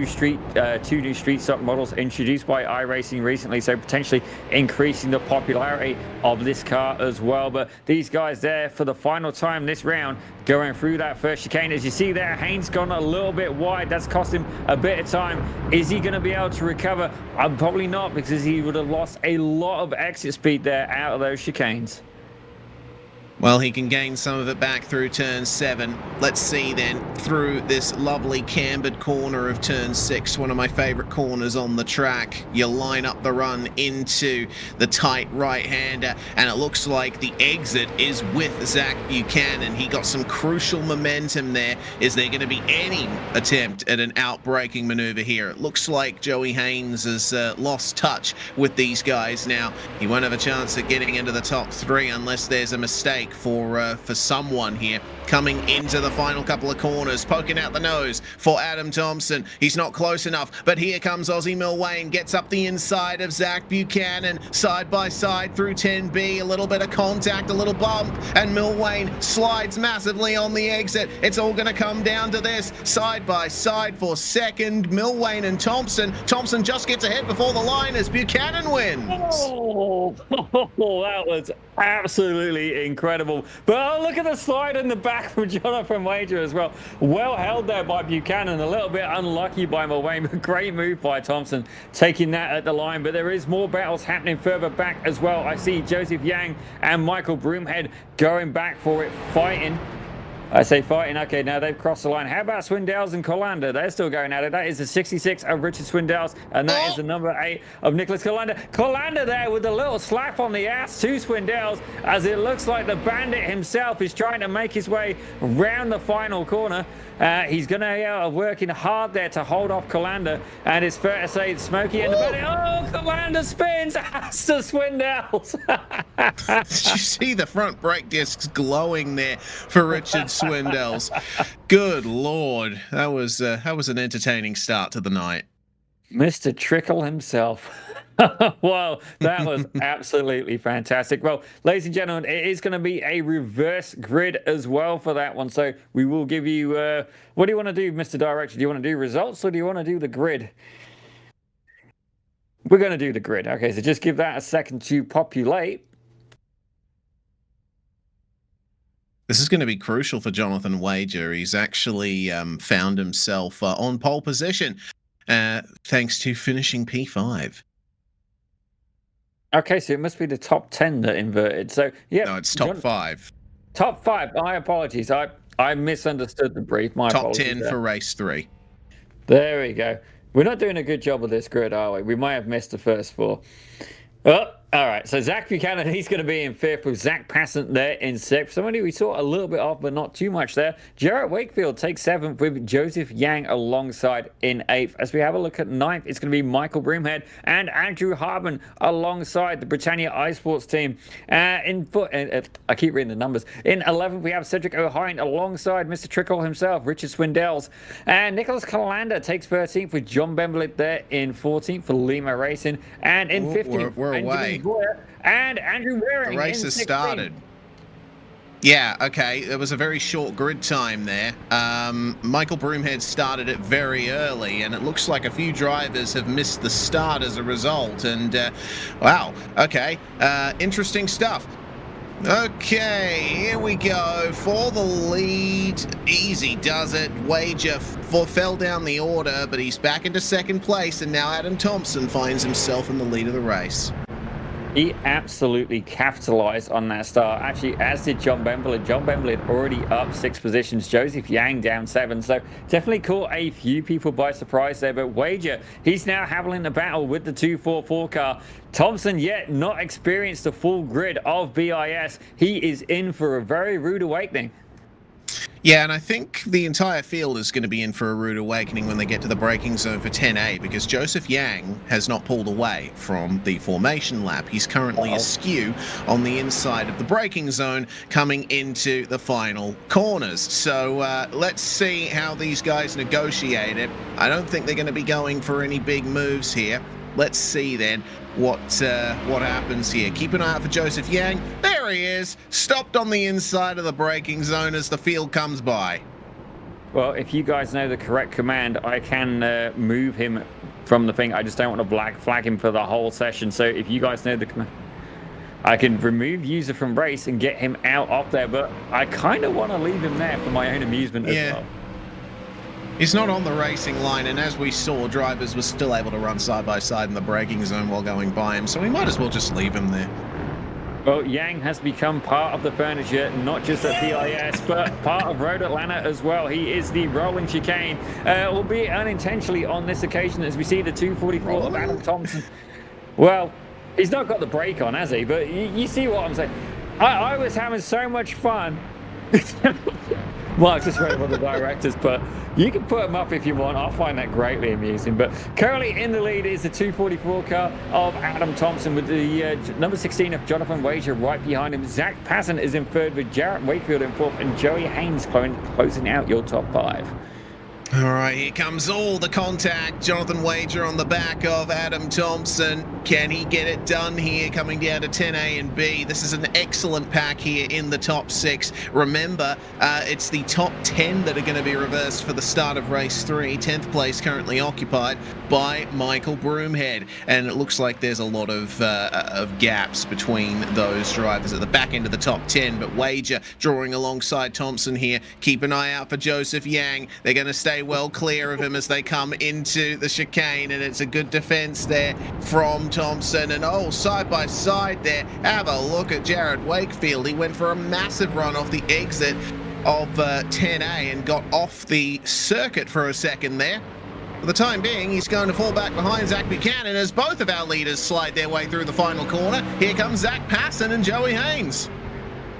new street stock models introduced by iRacing recently, so potentially increasing the popularity of this car as well. But these guys there for the final time this round, going through that first chicane. As you see there, Haynes gone a little bit wide. That's cost him a bit of time. Is he going to be able to recover? Probably not, because he would have lost a lot of exit speed there out of those chicanes. Well, he can gain some of it back through turn 7. Let's see then, through this lovely cambered corner of turn 6, one of my favourite corners on the track. You line up the run into the tight right-hander, and it looks like the exit is with Zach Buchanan. He got some crucial momentum there. Is there going to be any attempt at an outbraking manoeuvre here? It looks like Joey Haynes has lost touch with these guys now. He won't have a chance at getting into the top 3 unless there's a mistake for someone here. Coming into the final couple of corners, poking out the nose for Adam Thompson. He's not close enough, but here comes Aussie Milwayne, gets up the inside of Zach Buchanan, side by side through 10B, a little bit of contact, a little bump, and Milwayne slides massively on the exit. It's all going to come down to this, side by side for second, Milwayne and Thompson. Thompson just gets ahead before the line as Buchanan wins. Oh, that was absolutely incredible. But oh, look at the slide in the back from Jonathan Wager as well. Well held there by Buchanan, a little bit unlucky by Mulwayne, but great move by Thompson taking that at the line. But there is more battles happening further back as well. I see Joseph Yang and Michael Broomhead going back for it, fighting. I say fighting. Okay, now they've crossed the line. How about Swindells and Colander? They're still going at it. That is the 66 of Richard Swindells, and that is the number 8 of Nicholas Colander. Colander there with a little slap on the ass to Swindells, as it looks like the bandit himself is trying to make his way round the final corner. He's going to be working hard there to hold off Colander, and it's fair to say Smokey and the bandit. Oh, Colander spins as to Swindells. Did you see the front brake discs glowing there for Richard Swindells? Good Lord, that was an entertaining start to the night. Mr. Trickle himself. Wow, that was absolutely fantastic. Well, ladies and gentlemen, it is going to be a reverse grid as well for that one. So we will give you, what do you want to do, Mr. Director? Do you want to do results, or do you want to do the grid? We're going to do the grid. Okay, so just give that a second to populate. This is going to be crucial for Jonathan Wager. He's actually found himself on pole position thanks to finishing P5. Okay, so it must be the top 10 that inverted. So yeah, no, it's top 5. Top 5. My apologies. I misunderstood the brief. My top apologies 10 there. for race 3. There we go. We're not doing a good job of this grid, are we? We might have missed the first 4. Oh, all right. So Zach Buchanan, he's going to be in 5th with Zach Passant there in 6th. Somebody we saw a little bit off, but not too much there. Jarrett Wakefield takes 7th with Joseph Yang alongside in 8th. As we have a look at 9th, it's going to be Michael Broomhead and Andrew Harben alongside the Britannia iSports team. I keep reading the numbers. In 11th, we have Cedric O'Hine alongside Mr. Trickle himself, Richard Swindells. And Nicholas Colander takes 13th with John Bemblett there in 14th for Lima Racing. And in 15th, we're away. And Andrew Waring. The race has started. Yeah, okay. There was a very short grid time there. Michael Broomhead started it very early, and it looks like a few drivers have missed the start as a result. And wow, okay, interesting stuff. Okay, here we go for the lead. Easy does it. Wager fell down the order, but he's back into 2nd place, and now Adam Thompson finds himself in the lead of the race. He absolutely capitalized on that start. Actually, as did John Bemblett. John Bemblett already up 6 positions. Joseph Yang down 7. So definitely caught a few people by surprise there. But Wager, he's now having the battle with the 244 car. Thompson yet not experienced the full grid of BiS. He is in for a very rude awakening. Yeah, and I think the entire field is going to be in for a rude awakening when they get to the braking zone for 10A, because Joseph Yang has not pulled away from the formation lap. He's currently askew on the inside of the braking zone coming into the final corners. So let's see how these guys negotiate it. I don't think they're going to be going for any big moves here. let's see then what happens here. Keep an eye out for Joseph Yang. There he is, stopped on the inside of the braking zone as the field comes by. Well, if you guys know the correct command, I can move him from the thing. I just don't want to flag him for the whole session. So if you guys know the command, I can remove user from race and get him out off there, but I kind of want to leave him there for my own amusement as well. He's not on the racing line, and as we saw, drivers were still able to run side by side in the braking zone while going by him, so we might as well just leave him there. Well, Yang has become part of the furniture, not just at BiS, but part of Road Atlanta as well. He is the rolling chicane, albeit unintentionally on this occasion, as we see the 244 of Adam Thompson. Well, he's not got the brake on, has he? But you see what I'm saying. I was having so much fun. Mark's just read one of the directors, but you can put them up if you want. I'll find that greatly amusing. But currently in the lead is the 244 car of Adam Thompson with the number 16 of Jonathan Wager right behind him. Zach Passon is in third with Jarrett Wakefield in fourth and Joey Haynes closing out your top five. All right, here comes all the contact. Jonathan Wager on the back of Adam Thompson. Can he get it done here, coming down to 10A and B? This is an excellent pack here in the top 6. Remember, it's the top 10 that are going to be reversed for the start of race 3. 10th place currently occupied by Michael Broomhead. And it looks like there's a lot of gaps between those drivers at the back end of the top 10. But Wager drawing alongside Thompson here. Keep an eye out for Joseph Yang. They're going to stay well clear of him as they come into the chicane, and it's a good defense there from Thompson. And oh, side by side there, have a look at Jared Wakefield. He went for a massive run off the exit of 10A and got off the circuit for a second there. For the time being, he's going to fall back behind Zach Buchanan as both of our leaders slide their way through the final corner. Here comes Zach Passon and Joey Haynes.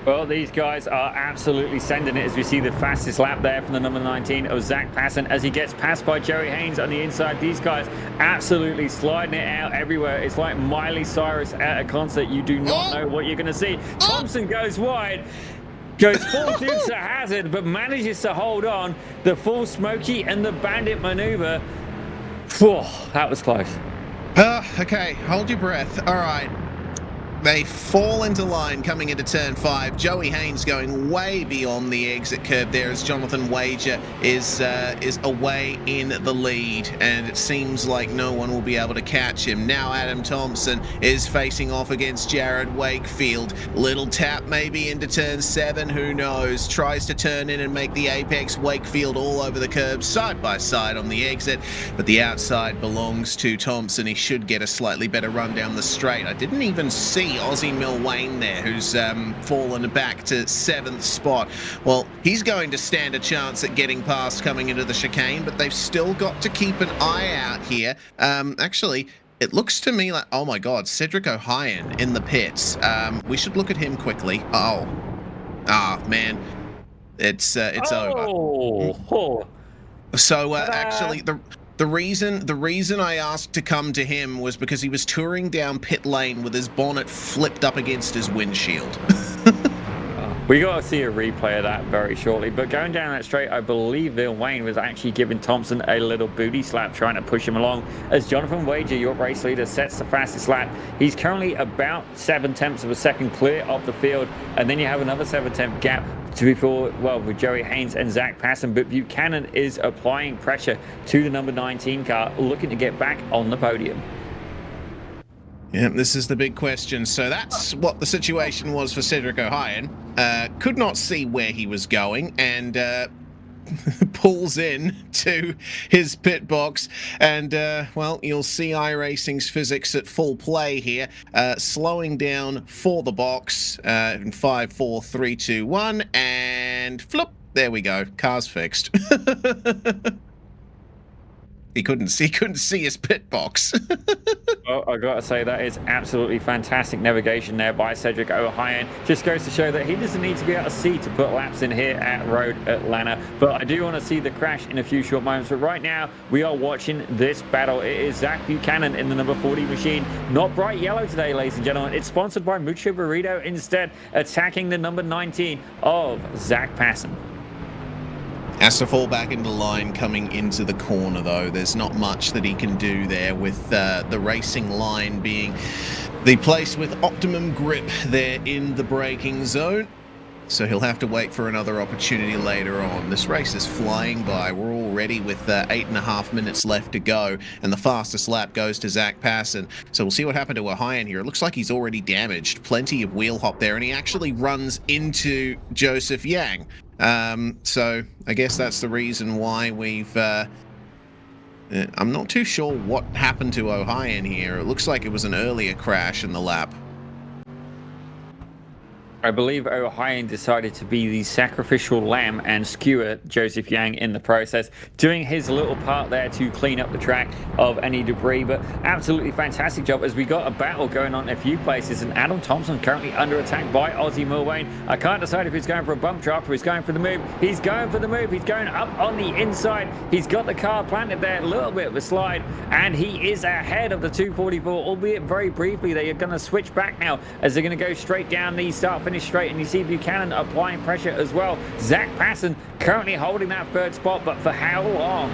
Well, these guys are absolutely sending it as we see the fastest lap there from the number 19 of Zach Passon as he gets passed by Joey Haynes on the inside. These guys absolutely sliding it out everywhere. It's like Miley Cyrus at a concert. You do not know what you're going to see. Thompson goes wide, goes full Dukes of Hazzard, but manages to hold on. The full Smokey and the Bandit maneuver. Whew, that was close. Okay, hold your breath. All right. They fall into line coming into turn 5. Joey Haynes going way beyond the exit curve there as Jonathan Wager is away in the lead, and it seems like no one will be able to catch him. Now Adam Thompson is facing off against Jared Wakefield. Little tap maybe into turn 7, who knows. Tries to turn in and make the apex. Wakefield all over the curb, side by side on the exit, but the outside belongs to Thompson. He should get a slightly better run down the straight. I didn't even see Aussie Mill Wayne there, who's fallen back to 7th spot. Well, he's going to stand a chance at getting past coming into the chicane, but they've still got to keep an eye out here. Actually, it looks to me like, oh my God, Cedric O'Hyan in the pits. We should look at him quickly. Man, it's over. So actually, the reason I asked to come to him was because he was touring down pit lane with his bonnet flipped up against his windshield. We got to see a replay of that very shortly. But going down that straight, I believe Bill Wayne was actually giving Thompson a little booty slap, trying to push him along. As Jonathan Wager, your race leader, sets the fastest lap. He's currently about 7/10 of a second clear of the field. And then you have another 7/10 gap before, well, with Joey Haynes and Zach Passon. But Buchanan is applying pressure to the number 19 car, looking to get back on the podium. Yeah, this is the big question. So that's what the situation was for Cedric O'Hyan. Could not see where he was going and pulls in to his pit box. And, well, you'll see iRacing's physics at full play here. Slowing down for the box in 5, 4, 3, 2, 1. And flip. There we go. Car's fixed. He couldn't see his pit box. Well, I gotta say that is absolutely fantastic navigation there by Cedric O'Hyan. Just goes to show that he doesn't need to be able to see to put laps in here at Road Atlanta. But I do want to see the crash in a few short moments. But right now, we are watching this battle. It is Zach Buchanan in the number 40 machine. Not bright yellow today, ladies and gentlemen. It's sponsored by Mucho Burrito instead, attacking the number 19 of Zach Passon. Has to fall back into line coming into the corner, though. There's not much that he can do there with the racing line being the place with optimum grip there in the braking zone. So he'll have to wait for another opportunity later on. This race is flying by. We're already with 8.5 minutes left to go, and the fastest lap goes to Zach Passon. So we'll see what happened to O'Hyan here. It looks like he's already damaged. Plenty of wheel hop there, and he actually runs into Joseph Yang. So I guess that's the reason why we've... I'm not too sure what happened to O'Hyan here. It looks like it was an earlier crash in the lap. I believe O'Hyan decided to be the sacrificial lamb and skewer Joseph Yang in the process, doing his little part there to clean up the track of any debris. But absolutely fantastic job, as we got a battle going on in a few places, and Adam Thompson currently under attack by Aussie Milwain. I can't decide if he's going for a bump drop or he's going for the move. He's going for the move. He's going up on the inside. He's got the car planted there, a little bit of a slide, and he is ahead of the 244, albeit very briefly. They are going to switch back now as they're going to go straight down the start finish straight, and you see Buchanan applying pressure as well. Zach Passon currently holding that third spot, but for how long?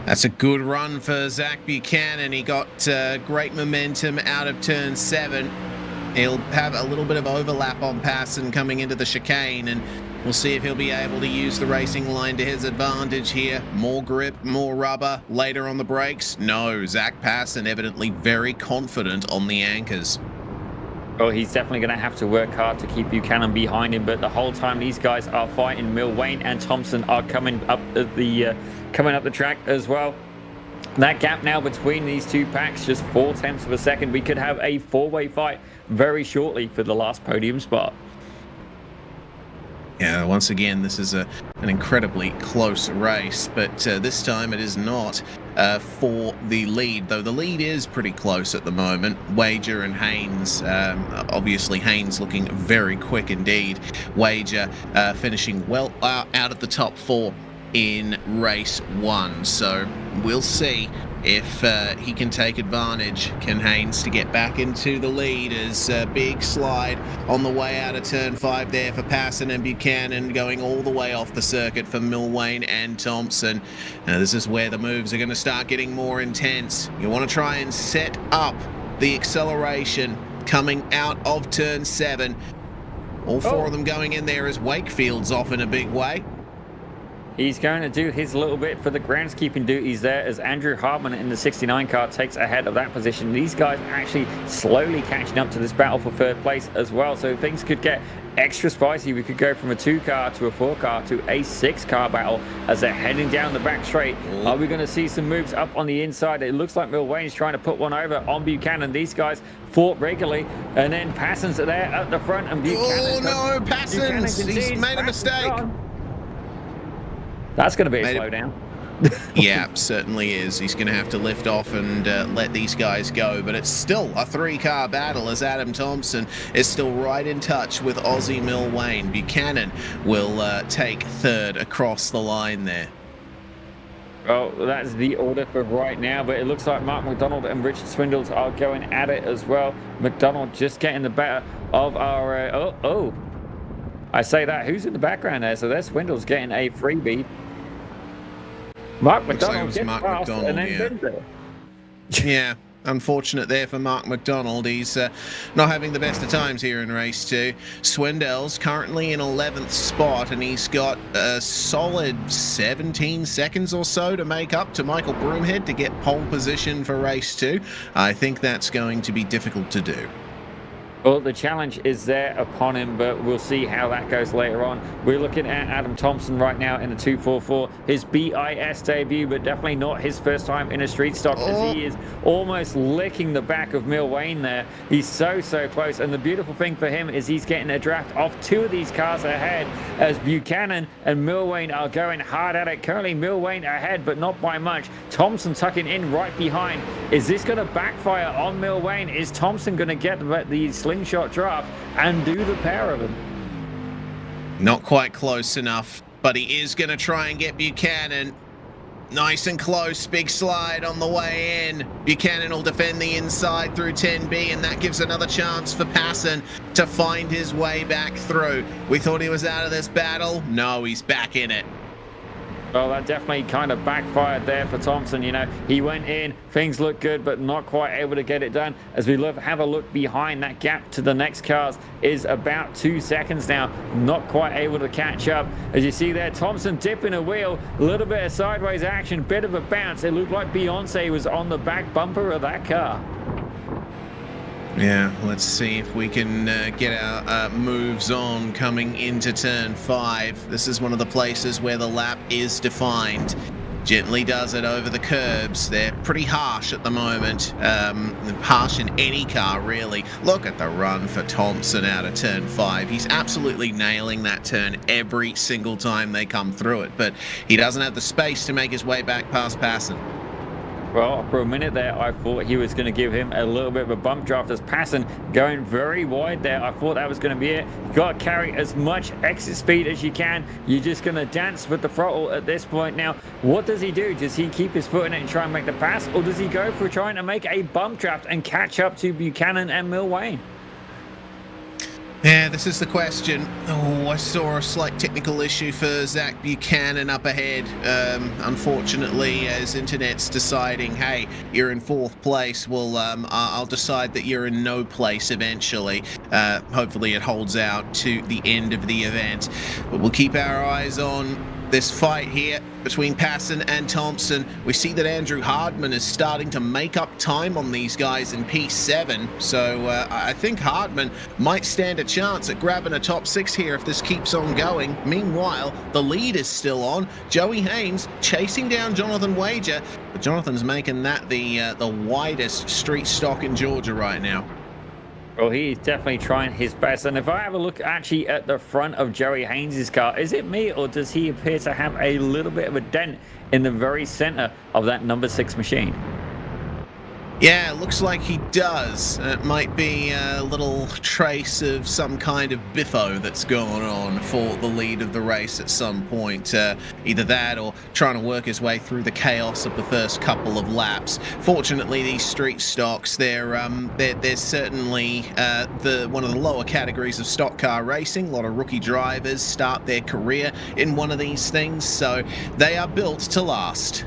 That's a good run for Zach Buchanan. He got great momentum out of turn 7. He'll have a little bit of overlap on Passon coming into the chicane, and we'll see if he'll be able to use the racing line to his advantage here. More grip, more rubber later on the brakes. No, Zach Passon evidently very confident on the anchors. Well, he's definitely going to have to work hard to keep Buchanan behind him, but the whole time these guys are fighting, Milwain and Thompson are coming up the track as well. That gap now between these two packs, just 0.4 of a second. We could have a four-way fight very shortly for the last podium spot. Yeah, once again, this is an incredibly close race, but this time it is not for the lead, though the lead is pretty close at the moment. Wager and Haynes, obviously Haynes looking very quick indeed. Wager finishing well out of the top 4 in race 1, so we'll see if he can take advantage, can Haynes, to get back into the lead. As a big slide on the way out of turn 5 there for Passon and Buchanan, going all the way off the circuit for Milwain and Thompson. Now this is where the moves are going to start getting more intense. You want to try and set up the acceleration coming out of turn 7. All 4 of them going in there as Wakefield's off in a big way. He's going to do his little bit for the groundskeeping duties there, as Andrew Hartman in the 69 car takes ahead of that position. These guys actually slowly catching up to this battle for third place as well, so things could get extra spicy. We could go from a 2-car to a 4-car to a 6-car battle as they're heading down the back straight. Are we going to see some moves up on the inside? It looks like Milwain's trying to put one over on Buchanan. These guys fought regularly, and then Passon's there at the front, and Buchanan... Oh no, Passon's! He's made a mistake! That's going to be a slowdown. Yeah, certainly is. He's going to have to lift off and let these guys go. But it's still a 3-car battle, as Adam Thompson is still right in touch with Aussie Milwain. Buchanan will take 3rd across the line there. Well, that's the order for right now, but it looks like Mark McDonald and Richard Swindles are going at it as well. McDonald just getting the better of our... I say that. Who's in the background there? So there's Swindles getting a freebie. Mark McDonald gets Mark past McDonald, and then there. Yeah, unfortunate there for Mark McDonald. He's not having the best of times here in race 2. Swindell's currently in 11th spot, and he's got a solid 17 seconds or so to make up to Michael Broomhead to get pole position for race 2. I think that's going to be difficult to do. Well, the challenge is there upon him, but we'll see how that goes later on. We're looking at Adam Thompson right now in the 244, his BiS debut, but definitely not his first time in a street stock, as he is almost licking the back of Milwain there. He's so close, and the beautiful thing for him is he's getting a draft off 2 of these cars ahead, as Buchanan and Milwain are going hard at it. Currently Milwain ahead, but not by much. Thompson tucking in right behind. Is this going to backfire on Milwain? Is Thompson going to get the slingshot draft and do the pair of them? Not quite close enough, but he is going to try and get Buchanan. Nice and close, big slide on the way in. Buchanan will defend the inside through 10B, and that gives another chance for Passon to find his way back through. We thought he was out of this battle. No, he's back in it. Well, that definitely kind of backfired there for Thompson. You know, he went in, things looked good, but not quite able to get it done. As we have a look behind, that gap to the next cars is about 2 seconds now. Not quite able to catch up. As you see there, Thompson dipping a wheel, a little bit of sideways action, bit of a bounce. It looked like Beyonce was on the back bumper of that car. Yeah, let's see if we can get our moves on coming into turn 5. This is one of the places where the lap is defined. Gently does it over the curbs. They're pretty harsh at the moment. Harsh in any car, really. Look at the run for Thompson out of turn 5. He's absolutely nailing that turn every single time they come through it, but he doesn't have the space to make his way back past Passon. Well, for a minute there, I thought he was going to give him a little bit of a bump draft as Passon going very wide there. I thought that was going to be it. You got to carry as much exit speed as you can. You're just going to dance with the throttle at this point. Now, what does he do? Does he keep his foot in it and try and make the pass? Or does he go for trying to make a bump draft and catch up to Buchanan and Milwain? Yeah, this is the question. Oh, I saw a slight technical issue for Zach Buchanan up ahead. Unfortunately, as internet's deciding, hey, you're in 4th place, well, I'll decide that you're in no place eventually. Hopefully it holds out to the end of the event. But we'll keep our eyes on this fight here between Passon and Thompson. We see that Andrew Hardman is starting to make up time on these guys in P7, so I think Hardman might stand a chance at grabbing a top 6 here if this keeps on going. Meanwhile, the lead is still on. Joey Haynes chasing down Jonathan Wager, but Jonathan's making that the widest street stock in Georgia right now. Well, he's definitely trying his best. And if I have a look actually at the front of Joey Haynes' car, is it me or does he appear to have a little bit of a dent in the very center of that number 6 machine? Yeah, looks like he does. It might be a little trace of some kind of biffo that's going on for the lead of the race at some point. Either that or trying to work his way through the chaos of the first couple of laps. Fortunately, these street stocks, they're certainly one of the lower categories of stock car racing. A lot of rookie drivers start their career in one of these things, so they are built to last.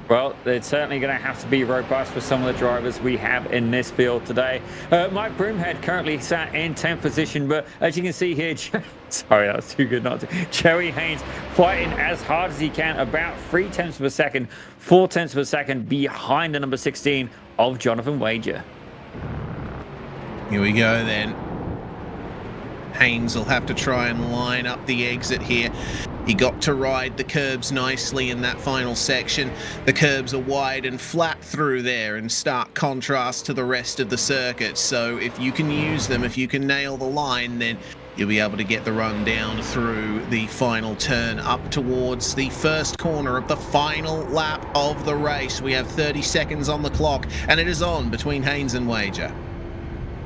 Well, it's certainly going to have to be robust for some of the drivers we have in this field today. Mike Broomhead currently sat in 10th position, but as you can see here, sorry, that was too good not to. Joey Haynes fighting as hard as he can, about 0.3 of a second, 0.4 of a second behind the number 16 of Jonathan Wager. Here we go then. Haynes will have to try and line up the exit here. He got to ride the curbs nicely in that final section. The curbs are wide and flat through there in stark contrast to the rest of the circuit. So if you can use them, if you can nail the line, then you'll be able to get the run down through the final turn up towards the first corner of the final lap of the race. We have 30 seconds on the clock and it is on between Haynes and Wager.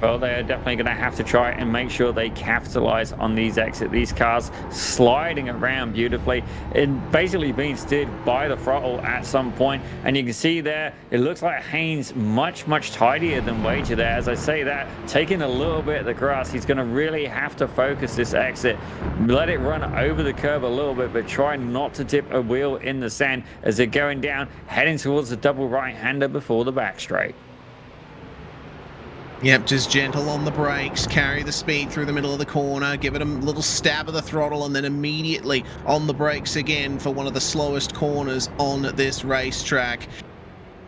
Well, they're definitely going to have to try and make sure they capitalize on these exits. These cars sliding around beautifully and basically being steered by the throttle at some point. And you can see there, it looks like Haynes much tidier than Wager there. As I say that, taking a little bit of the grass, he's going to really have to focus this exit. Let it run over the curb a little bit, but try not to dip a wheel in the sand as they're going down, heading towards the double right-hander before the back straight. Yep, just gentle on the brakes, carry the speed through the middle of the corner, give it a little stab of the throttle, and then immediately on the brakes again for one of the slowest corners on this racetrack.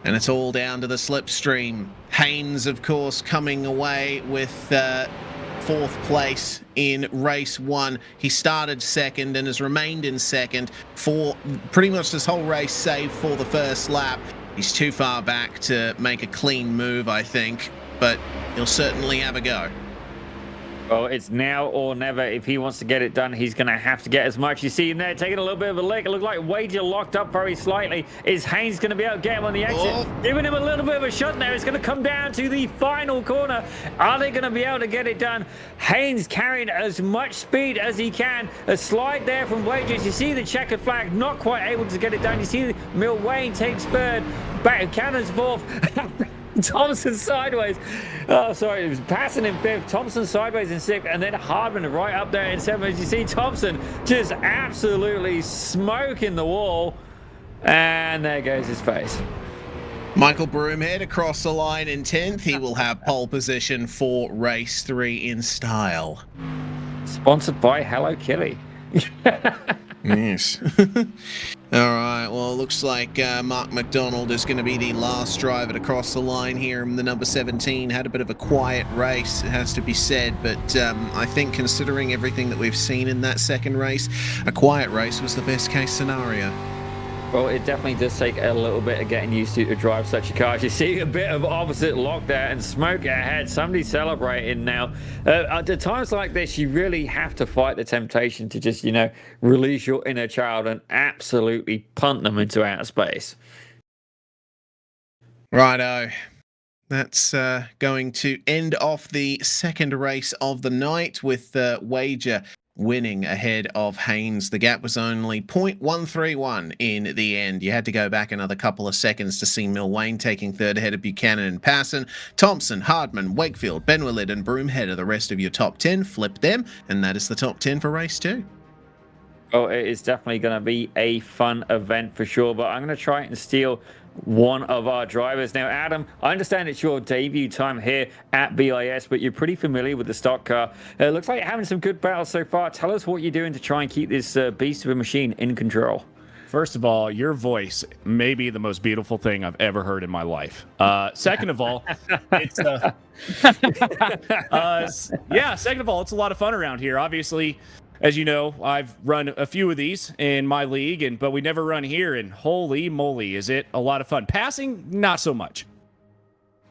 And it's all down to the slipstream. Haynes, of course, coming away with 4th place in race 1. He started second and has remained in second for pretty much this whole race, save for the first lap. He's too far back to make a clean move, I think, but he'll certainly have a go. Well, it's now or never. If he wants to get it done, he's going to have to get as much. You see him there taking a little bit of a lick. It looked like Wager locked up very slightly. Is Haynes going to be able to get him on the exit? Giving him a little bit of a shot there. It's going to come down to the final corner. Are they going to be able to get it done? Haynes carrying as much speed as he can. A slide there from Wager. You see the checkered flag, not quite able to get it done. You see Milwain takes 3rd. Buchanan's 4th. Thompson sideways. Oh, sorry, it was passing in fifth. Thompson sideways in sixth, and then Hardman right up there in seventh. As you see, Thompson just absolutely smoking the wall, and there goes his face. Michael Broomhead across the line in 10th. He will have pole position for race 3 in style. Sponsored by Hello Kitty. Yes. All right. Well, it looks like Mark McDonald is going to be the last driver to cross the line here. The number 17 had a bit of a quiet race, it has to be said. But I think considering everything that we've seen in that second race, a quiet race was the best case scenario. Well, it definitely does take a little bit of getting used to drive such a car. You see a bit of opposite lock there and smoke ahead. Somebody's celebrating now. At times like this, you really have to fight the temptation to just, release your inner child and absolutely punt them into outer space. Righto. That's going to end off the second race of the night with Wager winning ahead of Haynes. The gap was only 0.131 in the end. You had to go back another couple of seconds to see Milwain taking third ahead of Buchanan and Passon. Thompson, Hardman, Wakefield, Benwillid and Broomhead are the rest of your top 10. Flip them, and that is the top 10 for race 2. Oh, it is definitely going to be a fun event for sure, but I'm going to try and steal one of our drivers. Now, Adam, I understand it's your debut time here at BiS, but you're pretty familiar with the stock car. It looks like you're having some good battles so far. Tell us what you're doing to try and keep this beast of a machine in control. First of all, your voice may be the most beautiful thing I've ever heard in my life. Second of all, it's second of all, it's a lot of fun around here. Obviously, as you know, I've run a few of these in my league, but we never run here, and holy moly, is it a lot of fun. Passing, not so much.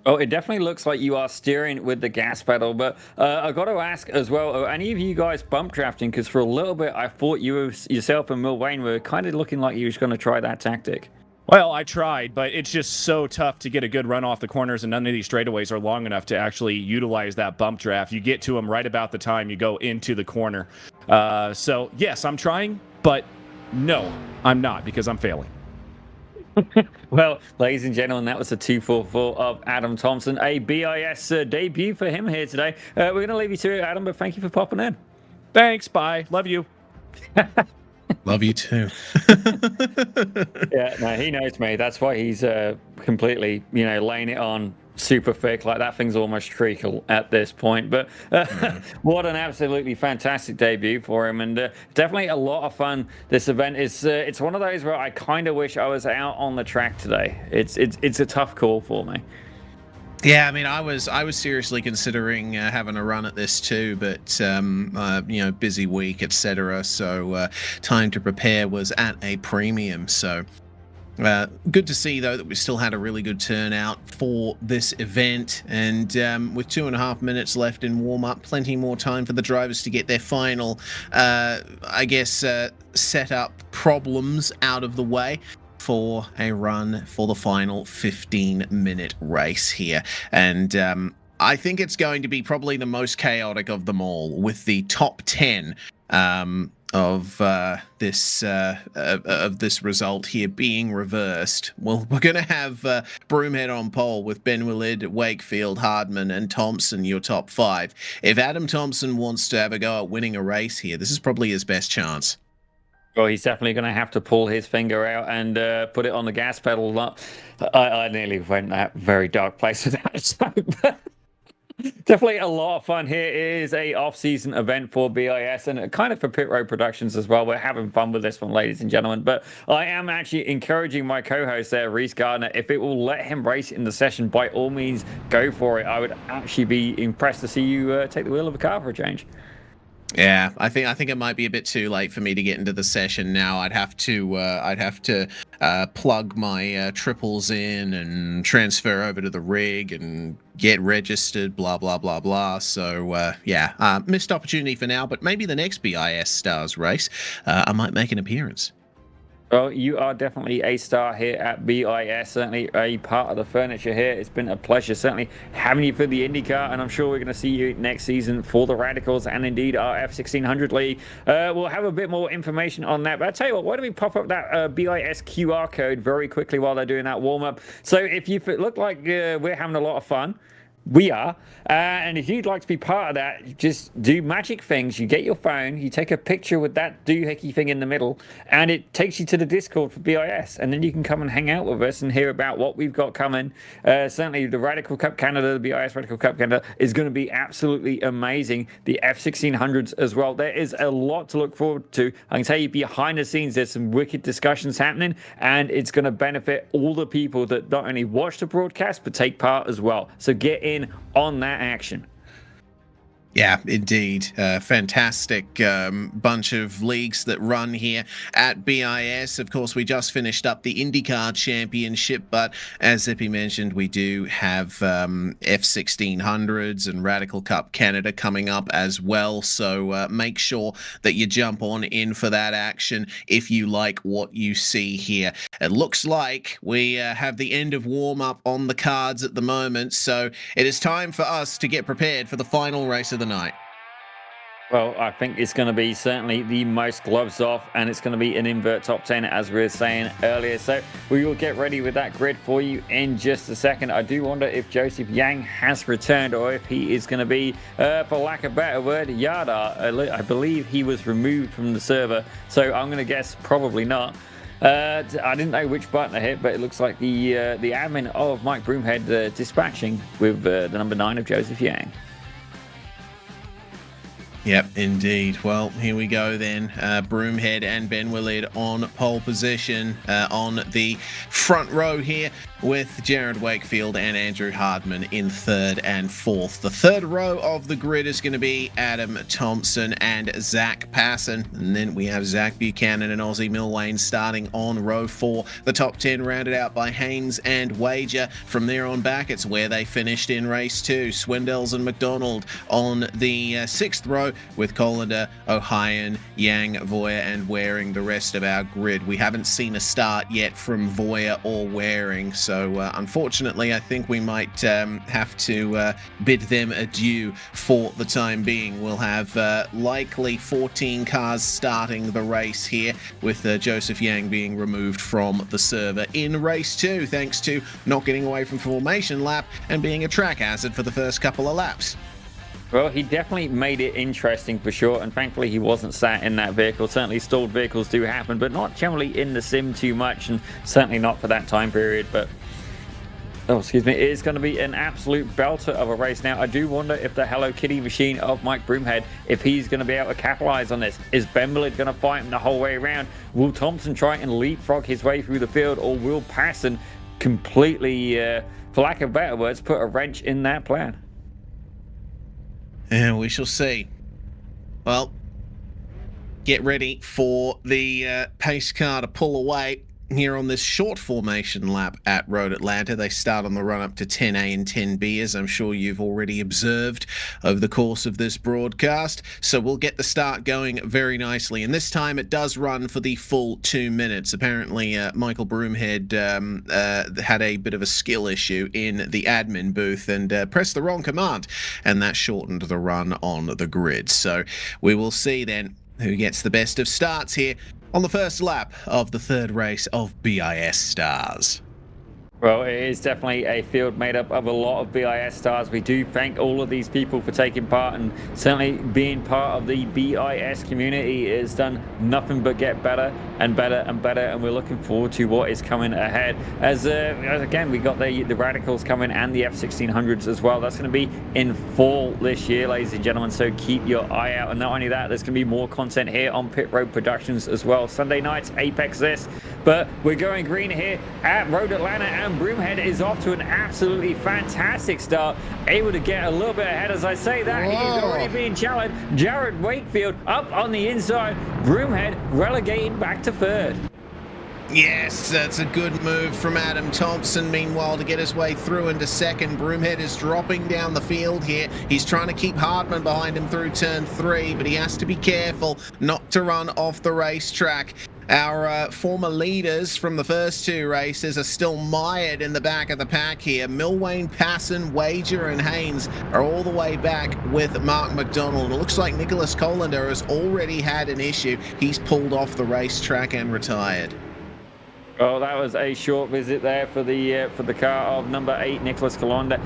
Oh, it definitely looks like you are steering with the gas pedal, but I got to ask as well, are any of you guys bump drafting? Because for a little bit, I thought yourself and Milwain were kind of looking like you was going to try that tactic. Well, I tried, but it's just so tough to get a good run off the corners, and none of these straightaways are long enough to actually utilize that bump draft. You get to them right about the time you go into the corner. So, yes, I'm trying, but no, I'm not, because I'm failing. Well, ladies and gentlemen, that was a 244 of Adam Thompson, a BiS debut for him here today. We're going to leave you to it, Adam, but thank you for popping in. Thanks, bye, love you. Love you too. Yeah, no, he knows me. That's why he's completely, laying it on super thick. Like that thing's almost treacle at this point. But what an absolutely fantastic debut for him, and definitely a lot of fun. This event is it's one of those where I kind of wish I was out on the track today. It's a tough call for me. Yeah, I mean, I was seriously considering having a run at this too, but busy week, etc. So time to prepare was at a premium. So good to see though that we still had a really good turnout for this event, and with 2.5 minutes left in warm up, plenty more time for the drivers to get their final, setup problems out of the way for a run for the final 15-minute race here. And I think it's going to be probably the most chaotic of them all, with the top 10 of this result here being reversed. Well, we're going to have Broomhead on pole with Benwillid, Wakefield, Hardman and Thompson your top 5. If Adam Thompson wants to have a go at winning a race here, this is probably his best chance. Well, he's definitely going to have to pull his finger out and put it on the gas pedal. I nearly went that very dark place with that. So, definitely a lot of fun here. It is a off-season event for BiS and kind of for Pit Road Productions as well. We're having fun with this one, ladies and gentlemen. But I am actually encouraging my co-host there, Reese Gardner, if it will let him race in the session, by all means, go for it. I would actually be impressed to see you take the wheel of a car for a change. Yeah, I think it might be a bit too late for me to get into the session now. I'd have to plug my triples in and transfer over to the rig and get registered, blah blah blah blah. So missed opportunity for now, but maybe the next BiS Stars race I might make an appearance. Well, you are definitely a star here at BiS, certainly a part of the furniture here. It's been a pleasure, certainly having you for the IndyCar, and I'm sure we're going to see you next season for the Radicals and indeed our F1600 League. We'll have a bit more information on that, but I'll tell you what, why don't we pop up that BiS QR code very quickly while they're doing that warm-up. So if you look like we're having a lot of fun, we are. And if you'd like to be part of that, you just do magic things. You get your phone, you take a picture with that doohickey thing in the middle, and it takes you to the Discord for BiS. And then you can come and hang out with us and hear about what we've got coming. Certainly the Radical Cup Canada, the BiS Radical Cup Canada is going to be absolutely amazing. The F1600s as well. There is a lot to look forward to. I can tell you behind the scenes, there's some wicked discussions happening, and it's going to benefit all the people that not only watch the broadcast, but take part as well. So get in on that action. Yeah, indeed. Fantastic bunch of leagues that run here at BiS. Of course, we just finished up the IndyCar Championship, but as Zippy mentioned, we do have F1600s and Radical Cup Canada coming up as well. So make sure that you jump on in for that action if you like what you see here. It looks like we have the end of warm-up on the cards at the moment, so it is time for us to get prepared for the final race of the night. Well, I think it's going to be certainly the most gloves off, and it's going to be an invert top 10, as we were saying earlier. So we will get ready with that grid for you in just a second. I do wonder if Joseph Yang has returned, or if he is going to be, for lack of a better word, Yada. I believe he was removed from the server, so I'm going to guess probably not. I didn't know which button to hit, but it looks like the admin of Mike Broomhead dispatching with the number 9 of Joseph Yang. Yep, indeed. Well, here we go then. Broomhead and Ben Willard on pole position on the front row here, with Jared Wakefield and Andrew Hardman in third and fourth. The third row of the grid is going to be Adam Thompson and Zach Passon. And then we have Zach Buchanan and Ozzy Milwane starting on row 4. The top 10 rounded out by Haynes and Wager. From there on back, it's where they finished in race 2. Swindells and McDonald on the 6th row, with Colander, O'Hyan, Yang, Voyer, and Waring the rest of our grid. We haven't seen a start yet from Voyer or Waring, so unfortunately I think we might have to bid them adieu for the time being. We'll have likely 14 cars starting the race here, with Joseph Yang being removed from the server in race 2, thanks to not getting away from formation lap and being a track hazard for the first couple of laps. Well, he definitely made it interesting for sure, and thankfully he wasn't sat in that vehicle. Certainly stalled vehicles do happen, but not generally in the sim too much, and certainly not for that time period. But oh, excuse me, it is going to be an absolute belter of a race. Now, I do wonder if the Hello Kitty machine of Mike Broomhead, if he's going to be able to capitalize on this. Is Ben Willard going to fight him the whole way around? Will Thompson try and leapfrog his way through the field, or will Passon completely, for lack of better words, put a wrench in that plan? And we shall see. Well, get ready for the pace car to pull away here on this short formation lap at Road Atlanta. They start on the run up to 10A and 10B, as I'm sure you've already observed over the course of this broadcast. So we'll get the start going very nicely. And this time it does run for the full 2 minutes. Apparently, Michael Broomhead had a bit of a skill issue in the admin booth and pressed the wrong command, and that shortened the run on the grid. So we will see then who gets the best of starts here on the first lap of the third race of BiS Stars. Well, it is definitely a field made up of a lot of BiS stars. We do thank all of these people for taking part, and certainly being part of the BiS community has done nothing but get better and better and better, and we're looking forward to what is coming ahead. As again, we got the Radicals coming and the F1600s as well. That's going to be in fall this year, ladies and gentlemen, so keep your eye out. And not only that, there's going to be more content here on Pit Road Productions as well. Sunday nights, Apex this, but we're going green here at Road Atlanta, and Broomhead is off to an absolutely fantastic start, able to get a little bit ahead. As I say that, he's already being challenged. Jared Wakefield up on the inside, Broomhead relegated back to third. Yes, that's a good move from Adam Thompson. Meanwhile, to get his way through into second, Broomhead is dropping down the field here. He's trying to keep Hardman behind him through turn 3, but he has to be careful not to run off the racetrack. our former leaders from the first two races are still mired in the back of the pack here. Milwain, Passon, Wager and Haynes are all the way back with Mark McDonald. It looks like Nicholas Colander has already had an issue. He's pulled off the racetrack and retired. Well, that was a short visit there for the car of number 8, Nicholas Colander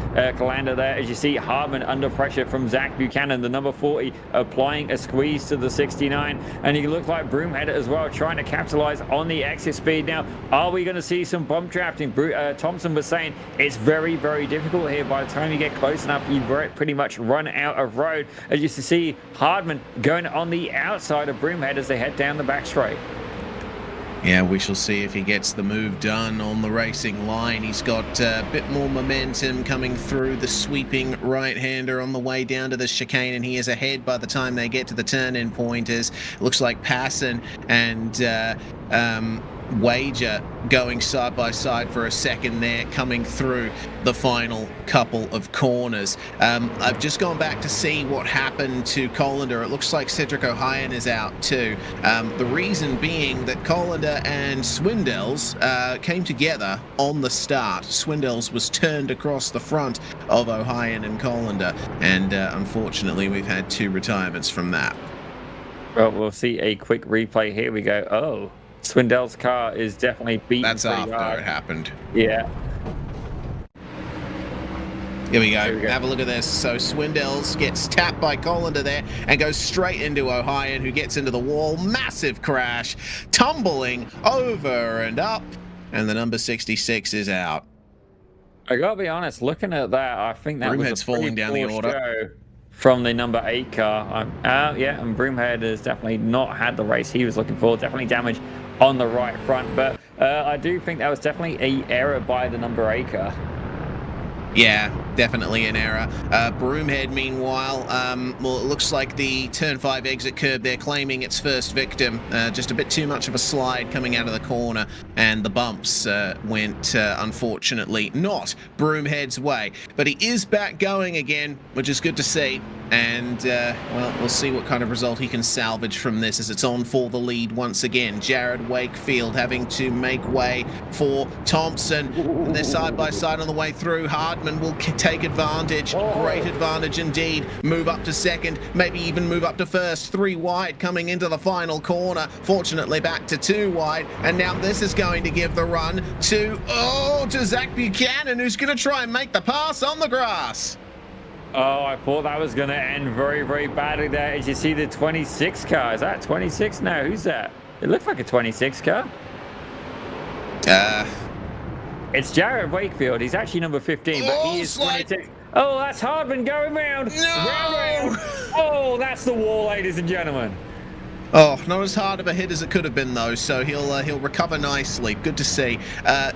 there. As you see, Hardman under pressure from Zach Buchanan, the number 40, applying a squeeze to the 69. And he looked like Broomhead as well, trying to capitalize on the exit speed. Now, are we going to see some bump drafting? Thompson was saying it's very, very difficult here. By the time you get close enough, you pretty much run out of road. As you see, Hardman going on the outside of Broomhead as they head down the back straight. Yeah, we shall see if he gets the move done on the racing line. He's got a bit more momentum coming through the sweeping right-hander on the way down to the chicane, and he is ahead by the time they get to the turn-in pointers. Looks like Passon and Wager going side by side for a second there, coming through the final couple of corners. I've just gone back to see what happened to Colander. It looks like Cedric O'Hyan is out too. The reason being that Colander and Swindells came together on the start. Swindells was turned across the front of O'Hyan and Colander, and unfortunately we've had 2 retirements from that. Well, we'll see a quick replay. Here we go. Oh, Swindell's car is definitely beaten. That's after hard. It happened. Yeah. Here we go. Have a look at this. So Swindells gets tapped by Colander there and goes straight into O'Hyan, who gets into the wall. Massive crash, tumbling over and up, and the number 66 is out. I gotta be honest, looking at that, I think that was a falling down the order show from the number 8 car. Yeah, and Broomhead has definitely not had the race he was looking for. Definitely damage on the right front, but I do think that was definitely an error by the number 8 car. Yeah, definitely an error. Broomhead, meanwhile, well, it looks like the turn 5 exit curb, they're claiming its first victim. Just a bit too much of a slide coming out of the corner, and the bumps went, unfortunately, not Broomhead's way. But he is back going again, which is good to see. And, well, we'll see what kind of result he can salvage from this as it's on for the lead once again. Jared Wakefield having to make way for Thompson. And they're side by side on the way through. Hardman will take advantage. Great advantage indeed. Move up to second, maybe even move up to first. 3 wide coming into the final corner. Fortunately back to 2 wide. And now this is going to give the run to Zach Buchanan, who's going to try and make the pass on the grass. Oh, I thought that was going to end very, very badly there. As you see the 26 car. Is that 26? No, who's that? It looks like a 26 car. It's Jared Wakefield. He's actually number 15, but he is 26. Oh, that's Hardman going round. No! Round. Oh, that's the wall, ladies and gentlemen. Oh, not as hard of a hit as it could have been, though, so he'll recover nicely. Good to see.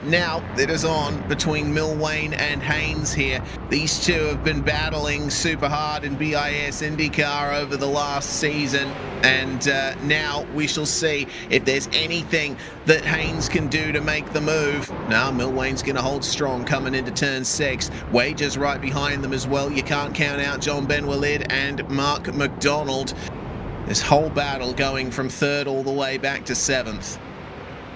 Now it is on between Milwain and Haynes here. These two have been battling super hard in BiS IndyCar over the last season, and now we shall see if there's anything that Haynes can do to make the move. Now Milwain's going to hold strong coming into turn 6. Wager's right behind them as well. You can't count out John Ben-Walid and Mark McDonald. This whole battle going from 3rd all the way back to 7th.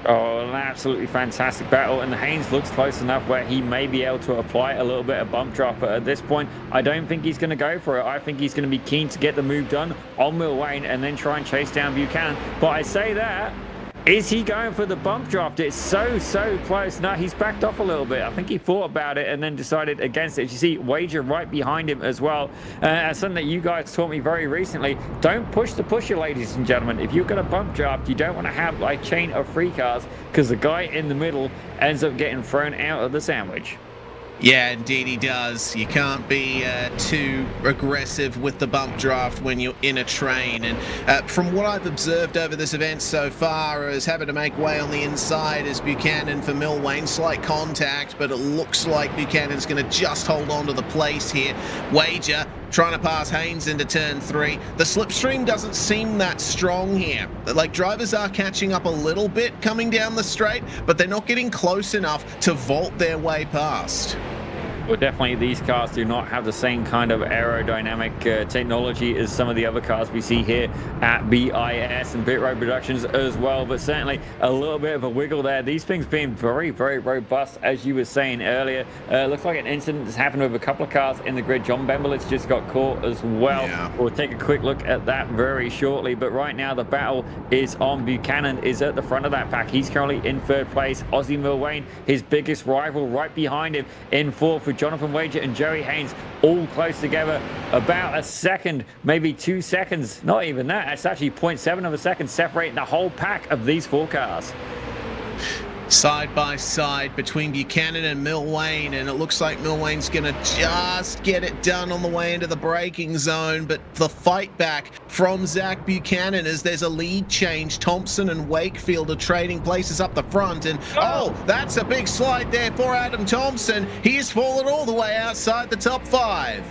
Oh, an absolutely fantastic battle, and Haynes looks close enough where he may be able to apply a little bit of bump drop, but at this point I don't think he's going to go for it. I think he's going to be keen to get the move done on Milwain and then try and chase down Buchanan. But I say that, is he going for the bump drop? It's so close. No, he's backed off a little bit. I think he thought about it and then decided against it. You see Wager right behind him as well. Something that you guys taught me very recently. Don't push the pusher, ladies and gentlemen. If you're going to bump draft, you don't want to have like chain of 3 cars, because the guy in the middle ends up getting thrown out of the sandwich. Yeah, indeed he does. You can't be too aggressive with the bump draft when you're in a train. And from what I've observed over this event so far, is having to make way on the inside is Buchanan for Milwain. Slight contact, but it looks like Buchanan's going to just hold on to the place here. Wager trying to pass Haynes into turn 3. The slipstream doesn't seem that strong here. Like, drivers are catching up a little bit coming down the straight, but they're not getting close enough to vault their way past. Well, definitely these cars do not have the same kind of aerodynamic technology as some of the other cars we see here at BiS and Pit Road Productions as well, but certainly a little bit of a wiggle there. These things being very, very robust, as you were saying earlier. Looks like an incident has happened with a couple of cars in the grid. John Bemberlitz just got caught as well. Yeah. We'll take a quick look at that very shortly, but right now the battle is on. Buchanan is at the front of that pack. He's currently in third place. Ozzy Milwain, his biggest rival, right behind him in fourth, with Jonathan Wager and Joey Haynes all close together, about a second, maybe 2 seconds, not even that. It's actually 0.7 of a second separating the whole pack of these 4 cars. Side by side between Buchanan and Milwain, and it looks like Milwain's going to just get it done on the way into the braking zone, but the fight back from Zach Buchanan as there's a lead change. Thompson and Wakefield are trading places up the front, and oh, that's a big slide there for Adam Thompson. He has fallen all the way outside the top 5.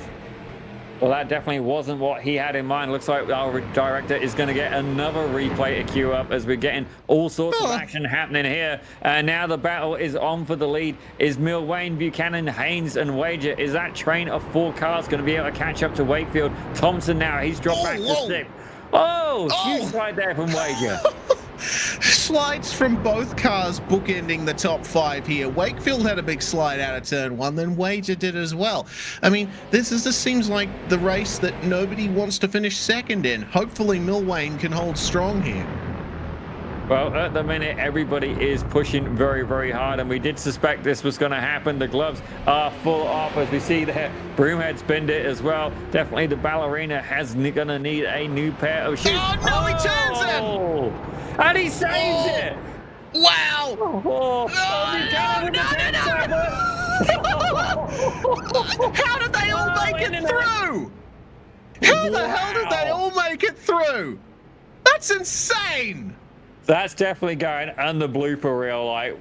Well, that definitely wasn't what he had in mind. Looks like our director is going to get another replay to queue up as we're getting all sorts of action happening here. And now the battle is on for the lead. Is Milwain, Buchanan, Haynes, and Wager? Is that train of 4 cars going to be able to catch up to Wakefield? Thompson now, he's dropped back to 6th. Oh, huge slide there from Wager. Slides from both cars bookending the top 5 here. Wakefield had a big slide out of turn 1, then Wager did as well. I mean, this seems like the race that nobody wants to finish second in. Hopefully Milwain can hold strong here. Well, at the minute, everybody is pushing very, very hard, and we did suspect this was going to happen. The gloves are full off, as we see there. Broomhead spinned it as well. Definitely the ballerina has going to need a new pair of shoes. Oh, no, he turns him! And he saves it! Wow! Oh, How did they all make it through? How the hell did they all make it through? That's insane! That's definitely going on the blooper reel. Like,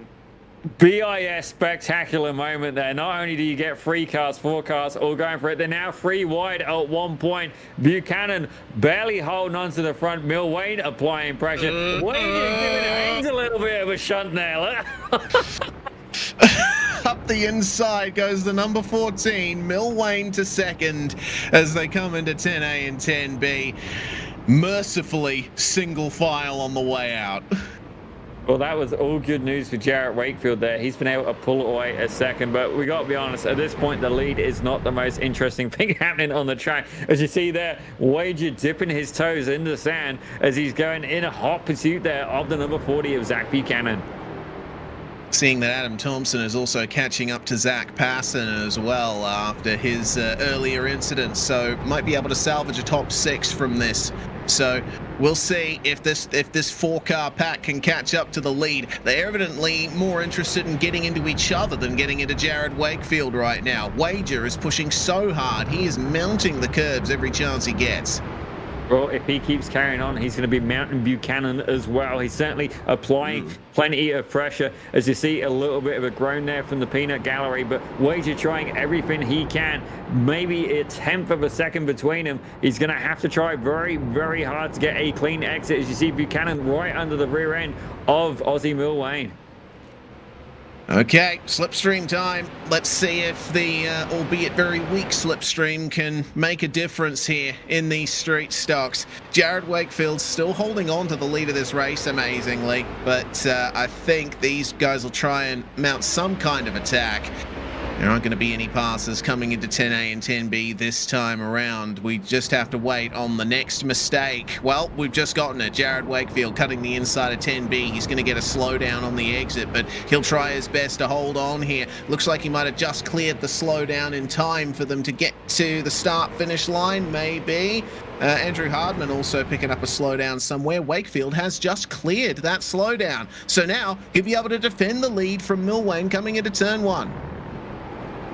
BiS spectacular moment there. Not only do you get 3 cars, 4 cars all going for it, they're now 3 wide at one point. Buchanan barely holding on to the front. Milwain applying pressure. Wager giving Haynes a little bit of a shunt there. Up the inside goes the number 14, Milwain to second as they come into 10A and 10B. Mercifully single file on the way out. Well, that was all good news for Jarrett Wakefield there. He's been able to pull away a second, but we got to be honest, at this point, the lead is not the most interesting thing happening on the track. As you see there, Wager dipping his toes in the sand as he's going in a hot pursuit there of the number 40 of Zach Buchanan. Seeing that Adam Thompson is also catching up to Zach Passon as well after his earlier incident, so might be able to salvage a top 6 from this. So we'll see if this 4-car pack can catch up to the lead. They're evidently more interested in getting into each other than getting into Jared Wakefield right now. Wager is pushing so hard, he is mounting the curbs every chance he gets. Well, if he keeps carrying on, he's going to be mounting Buchanan as well. He's certainly applying plenty of pressure. As you see, a little bit of a groan there from the peanut gallery, but Wager trying everything he can. Maybe a 1/10 of a second between him. He's going to have to try very, very hard to get a clean exit. As you see, Buchanan right under the rear end of Ozzy Milwain. Okay, slipstream time. Let's see if the, albeit very weak slipstream can make a difference here in these street stocks. Jared Wakefield still holding on to the lead of this race, amazingly, but I think these guys will try and mount some kind of attack. There aren't going to be any passes coming into 10A and 10B this time around. We just have to wait on the next mistake. Well, we've just gotten it. Jared Wakefield cutting the inside of 10B. He's going to get a slowdown on the exit, but he'll try his best to hold on here. Looks like he might have just cleared the slowdown in time for them to get to the start-finish line, maybe. Andrew Hardman also picking up a slowdown somewhere. Wakefield has just cleared that slowdown. So now he'll be able to defend the lead from Milwain coming into turn 1.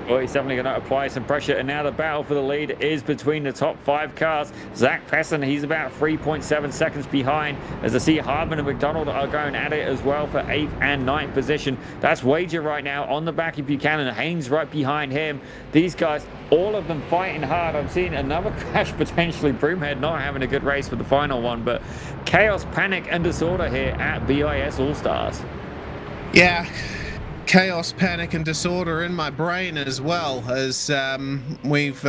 Well, he's definitely going to apply some pressure, and now the battle for the lead is between the top 5 cars. Zach Pesson, he's about 3.7 seconds behind, as I see Hardman and McDonald are going at it as well for 8th and 9th position. That's Wager right now on the back of Buchanan. Haynes right behind him. These guys, all of them fighting hard. I'm seeing another crash potentially. Broomhead not having a good race for the final one, but chaos, panic, and disorder here at BiS All-Stars. Yeah. chaos, panic, and disorder in my brain as well, as we've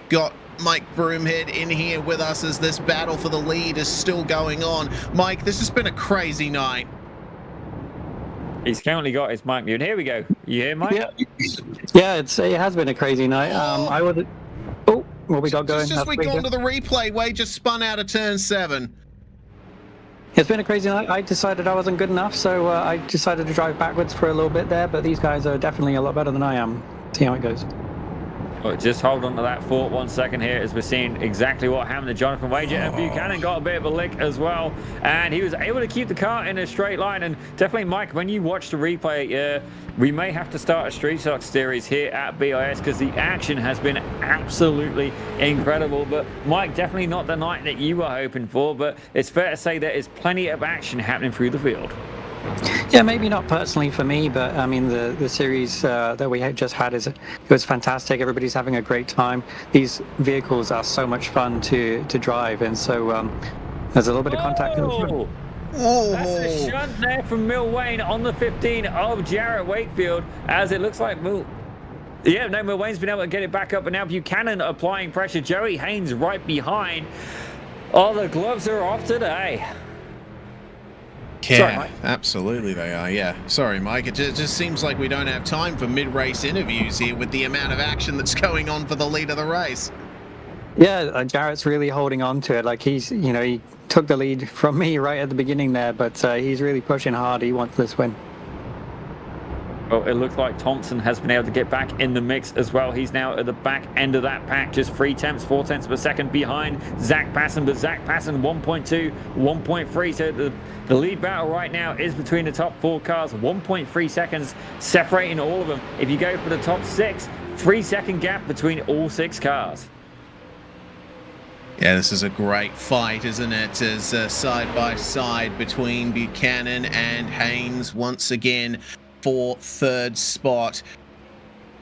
got Mike Broomhead in here with us as this battle for the lead is still going on. Mike, this has been a crazy night. He's currently got his mic mute. Here we go. You hear, Mike? Yeah, it has been a crazy night. I would. Oh, what we got going? Just as we got to the replay, Wade just spun out of turn 7. It's been a crazy night. I decided I wasn't good enough, so I decided to drive backwards for a little bit there. But these guys are definitely a lot better than I am. See how it goes. Well, just hold on to that thought 1 second here as we're seeing exactly what happened to Jonathan Wager. And Buchanan got a bit of a lick as well. And he was able to keep the car in a straight line. And definitely, Mike, when you watch the replay, we may have to start a Street Stock series here at BiS because the action has been absolutely incredible. But, Mike, definitely not the night that you were hoping for. But it's fair to say there is plenty of action happening through the field. Yeah, maybe not personally for me, but I mean the series that we just had it was fantastic. Everybody's having a great time. These vehicles are so much fun to drive, and so there's a little bit of contact. Oh, that's a shunt there from Mill Wayne on the 15 of Jarrett Wakefield, as it looks like Mill Wayne's been able to get it back up, but now Buchanan applying pressure. Joey Haynes right behind. Oh, the gloves are off today. Yeah, sorry, absolutely they are, yeah. Sorry, Mike, it just seems like we don't have time for mid-race interviews here with the amount of action that's going on for the lead of the race. Yeah, Jarrett's really holding on to it. Like he took the lead from me right at the beginning there, but he's really pushing hard. He wants this win. Well, it looks like Thompson has been able to get back in the mix as well. He's now at the back end of that pack, just 4 tenths of a second behind Zach Passon. But Zach Passon 1.2, 1.3. So the lead battle right now is between the top 4 cars. 1.3 seconds separating all of them. If you go for the top 6, 3-second gap between all 6 cars. Yeah, this is a great fight, isn't it? As side by side between Buchanan and Haynes once again for 3rd spot.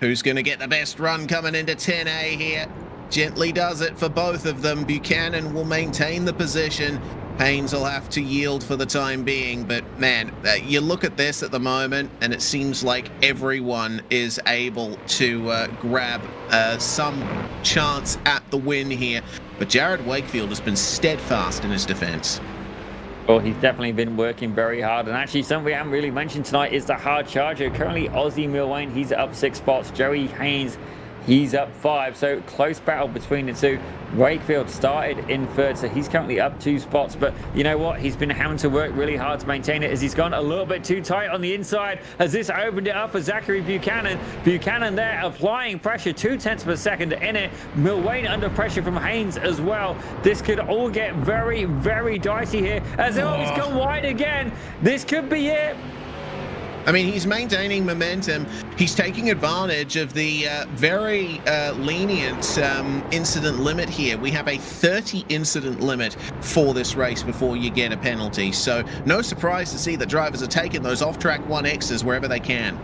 Who's going to get the best run coming into 10A here? Gently does it for both of them. Buchanan will maintain the position. Haynes will have to yield for the time being. But man, you look at this at the moment and it seems like everyone is able to grab some chance at the win here. But Jared Wakefield has been steadfast in his defense. Well, he's definitely been working very hard. And actually, something we haven't really mentioned tonight is the hard charger. Currently, Ozzy Milwain, he's up 6 spots. Joey Haynes, he's up 5. So close battle between the two. Wakefield started in 3rd, so he's currently up 2 spots. But you know what? He's been having to work really hard to maintain it as he's gone a little bit too tight on the inside as this opened it up for Zachary Buchanan. Buchanan there applying pressure, 2 tenths of a second in it. Milwain under pressure from Haynes as well. This could all get very, very dicey here as he's gone wide again. This could be it. I mean, he's maintaining momentum. He's taking advantage of the very lenient incident limit here. We have a 30 incident limit for this race before you get a penalty. So no surprise to see that drivers are taking those off-track 1Xs wherever they can.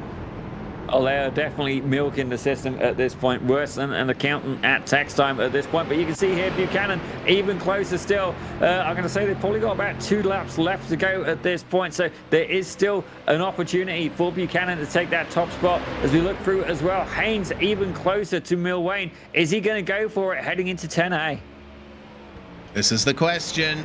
Oh, they are definitely milking the system at this point, worse than an accountant at tax time at this point. But you can see here Buchanan even closer still. I'm going to say they've probably got about 2 laps left to go at this point. So there is still an opportunity for Buchanan to take that top spot as we look through as well. Haynes even closer to Milwain. Is he going to go for it heading into 10A? This is the question.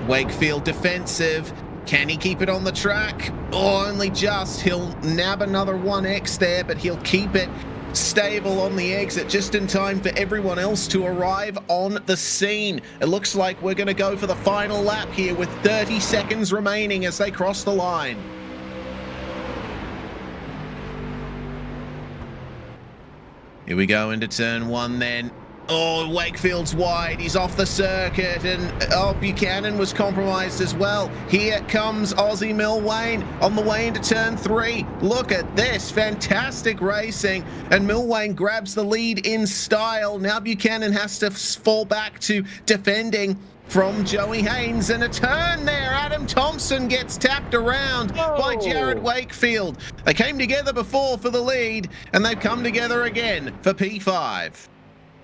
Wakefield defensive. Can he keep it on the track? Oh, only just. He'll nab another 1X there, but he'll keep it stable on the exit just in time for everyone else to arrive on the scene. It looks like we're going to go for the final lap here with 30 seconds remaining as they cross the line. Here we go into turn 1 then. Oh, Wakefield's wide. He's off the circuit, and Buchanan was compromised as well. Here comes Ozzy Milwain on the way into turn 3. Look at this, fantastic racing, and Milwain grabs the lead in style. Now Buchanan has to fall back to defending from Joey Haynes, and a turn there. Adam Thompson gets tapped around by Jared Wakefield. They came together before for the lead, and they've come together again for P5.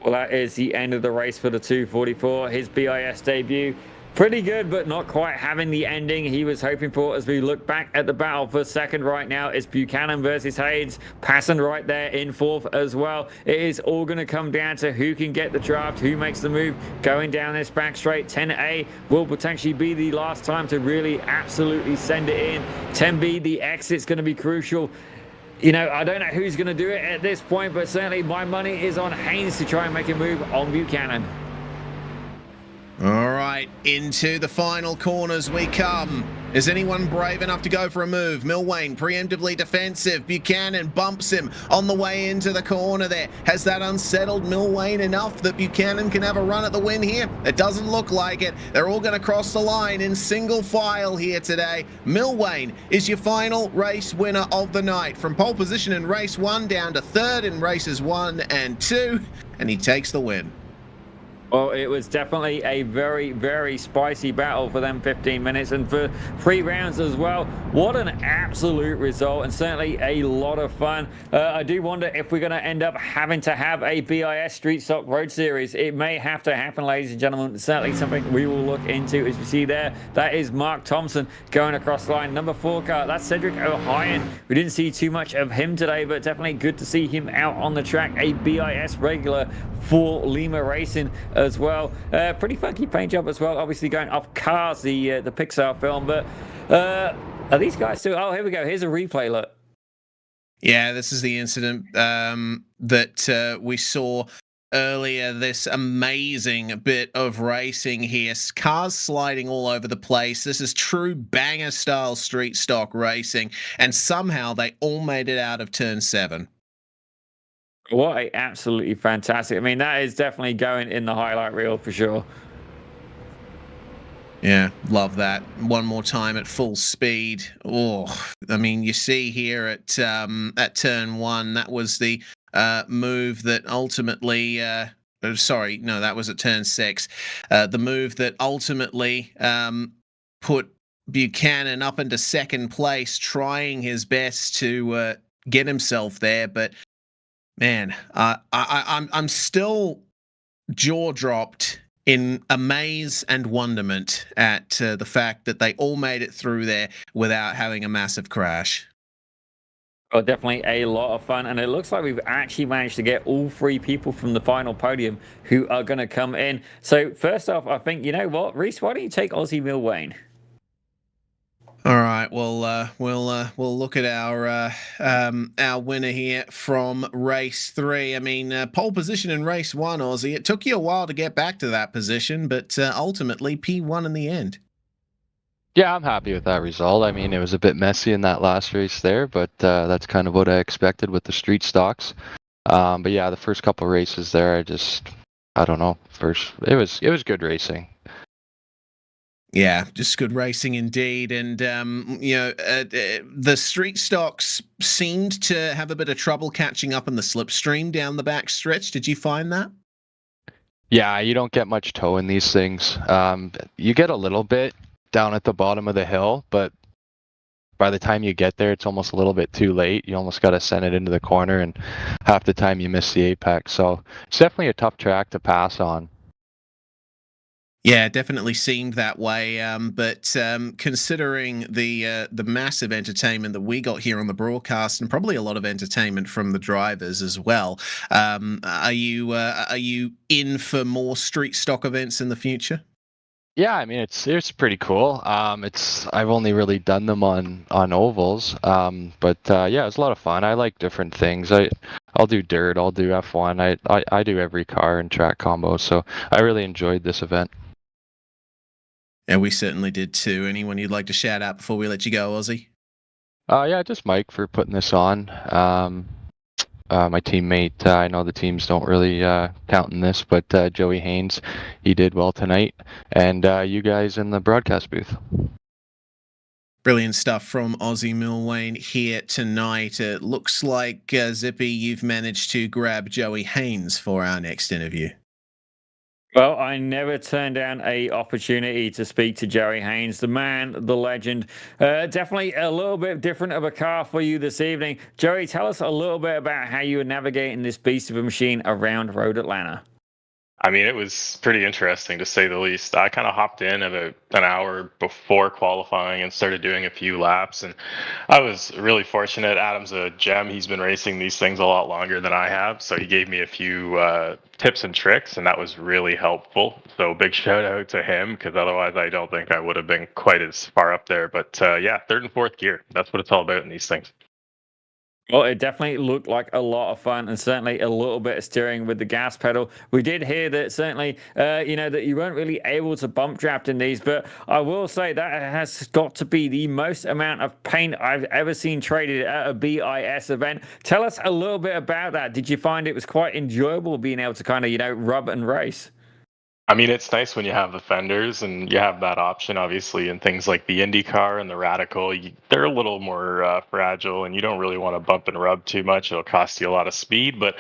Well, that is the end of the race for the 244. His BiS debut Pretty good, but not quite having the ending he was hoping for. As we look back at the battle for second right now, it's Buchanan versus Haynes. Passing right there in fourth as well. It is all going to come down to who can get the draft, who makes the move going down this back straight. 10A will potentially be the last time to really absolutely send it in. 10B, the exit's going to be crucial. You know, I don't know who's going to do it at this point, but certainly my money is on Haynes to try and make a move on Buchanan. All right, into the final corners we come. Is anyone brave enough to go for a move? Milwayne, preemptively defensive. Buchanan bumps him on the way into the corner there. Has that unsettled Milwayne enough that Buchanan can have a run at the win here? It doesn't look like it. They're all going to cross the line in single file here today. Milwayne is your final race winner of the night. From pole position in race 1 down to third in races 1 and 2, and he takes the win. Well, it was definitely a very, very spicy battle for them 15 minutes and for 3 rounds as well. What an absolute result, and certainly a lot of fun. I do wonder if we're going to end up having to have a BiS Street Stock Road Series. It may have to happen, ladies and gentlemen. It's certainly something we will look into. As we see there, that is Mark Thompson going across the line. Number 4 car, that's Cedric O'Hyan. We didn't see too much of him today, but definitely good to see him out on the track. A BiS regular for Lima Racing as well. Pretty funky paint job as well, obviously going off Cars, the Pixar film. But are these guys still? Oh, here we go. Here's a replay. Look. Yeah, this is the incident that we saw earlier. This amazing bit of racing here. Cars sliding all over the place. This is true banger style street stock racing, and somehow they all made it out of turn 7. What a absolutely fantastic. I mean, that is definitely going in the highlight reel for sure. Yeah, love that. One more time at full speed. Oh, I mean, you see here at turn 1, that was the move that ultimately sorry, no, that was at turn 6. The move that ultimately put Buchanan up into second place, trying his best to get himself there, but man, I'm still jaw dropped in amaze and wonderment at the fact that they all made it through there without having a massive crash. Oh, definitely a lot of fun, and it looks like we've actually managed to get all 3 people from the final podium who are going to come in. So first off, I think, you know what, Reese, why don't you take Aussie Milwayne? All right, well, we'll look at our winner here from race 3. I mean, pole position in race 1, Aussie. It took you a while to get back to that position, but ultimately P1 in the end. Yeah, I'm happy with that result. I mean, it was a bit messy in that last race there, but that's kind of what I expected with the street stocks. But yeah, the first couple races there, I don't know. It was good racing. Yeah, just good racing indeed. And, the street stocks seemed to have a bit of trouble catching up in the slipstream down the back stretch. Did you find that? Yeah, you don't get much toe in these things. You get a little bit down at the bottom of the hill, but by the time you get there, it's almost a little bit too late. You almost got to send it into the corner, and half the time you miss the apex. So it's definitely a tough track to pass on. Yeah, it definitely seemed that way. But considering the massive entertainment that we got here on the broadcast, and probably a lot of entertainment from the drivers as well, are you in for more street stock events in the future? Yeah, I mean it's pretty cool. I've only really done them on ovals, but yeah, it's a lot of fun. I like different things. I'll do dirt, I'll do F1. I do every car and track combo, so I really enjoyed this event. And we certainly did too. Anyone you'd like to shout out before we let you go, Aussie? Yeah, just Mike for putting this on. My teammate, I know the teams don't really count in this, but Joey Haynes, he did well tonight. And you guys in the broadcast booth. Brilliant stuff from Aussie Milwayne here tonight. It looks like, Zippy, you've managed to grab Joey Haynes for our next interview. Well, I never turned down a opportunity to speak to Joey Haynes, the man, the legend. Definitely a little bit different of a car for you this evening. Joey, tell us a little bit about how you were navigating this beast of a machine around Road Atlanta. I mean, it was pretty interesting to say the least. I kind of hopped in about an hour before qualifying and started doing a few laps, and I was really fortunate. Adam's a gem. He's been racing these things a lot longer than I have, so he gave me a few tips and tricks, and that was really helpful. So big shout out to him, because otherwise I don't think I would have been quite as far up there. But yeah, third and fourth gear. That's what it's all about in these things. Well, it definitely looked like a lot of fun, and certainly a little bit of steering with the gas pedal. We did hear that certainly, that you weren't really able to bump draft in these, but I will say that has got to be the most amount of paint I've ever seen traded at a BIS event. Tell us a little bit about that. Did you find it was quite enjoyable being able to kind of, rub and race? I mean, it's nice when you have the fenders and you have that option, obviously, in things like the IndyCar and the Radical. They're a little more fragile, and you don't really want to bump and rub too much. It'll cost you a lot of speed. But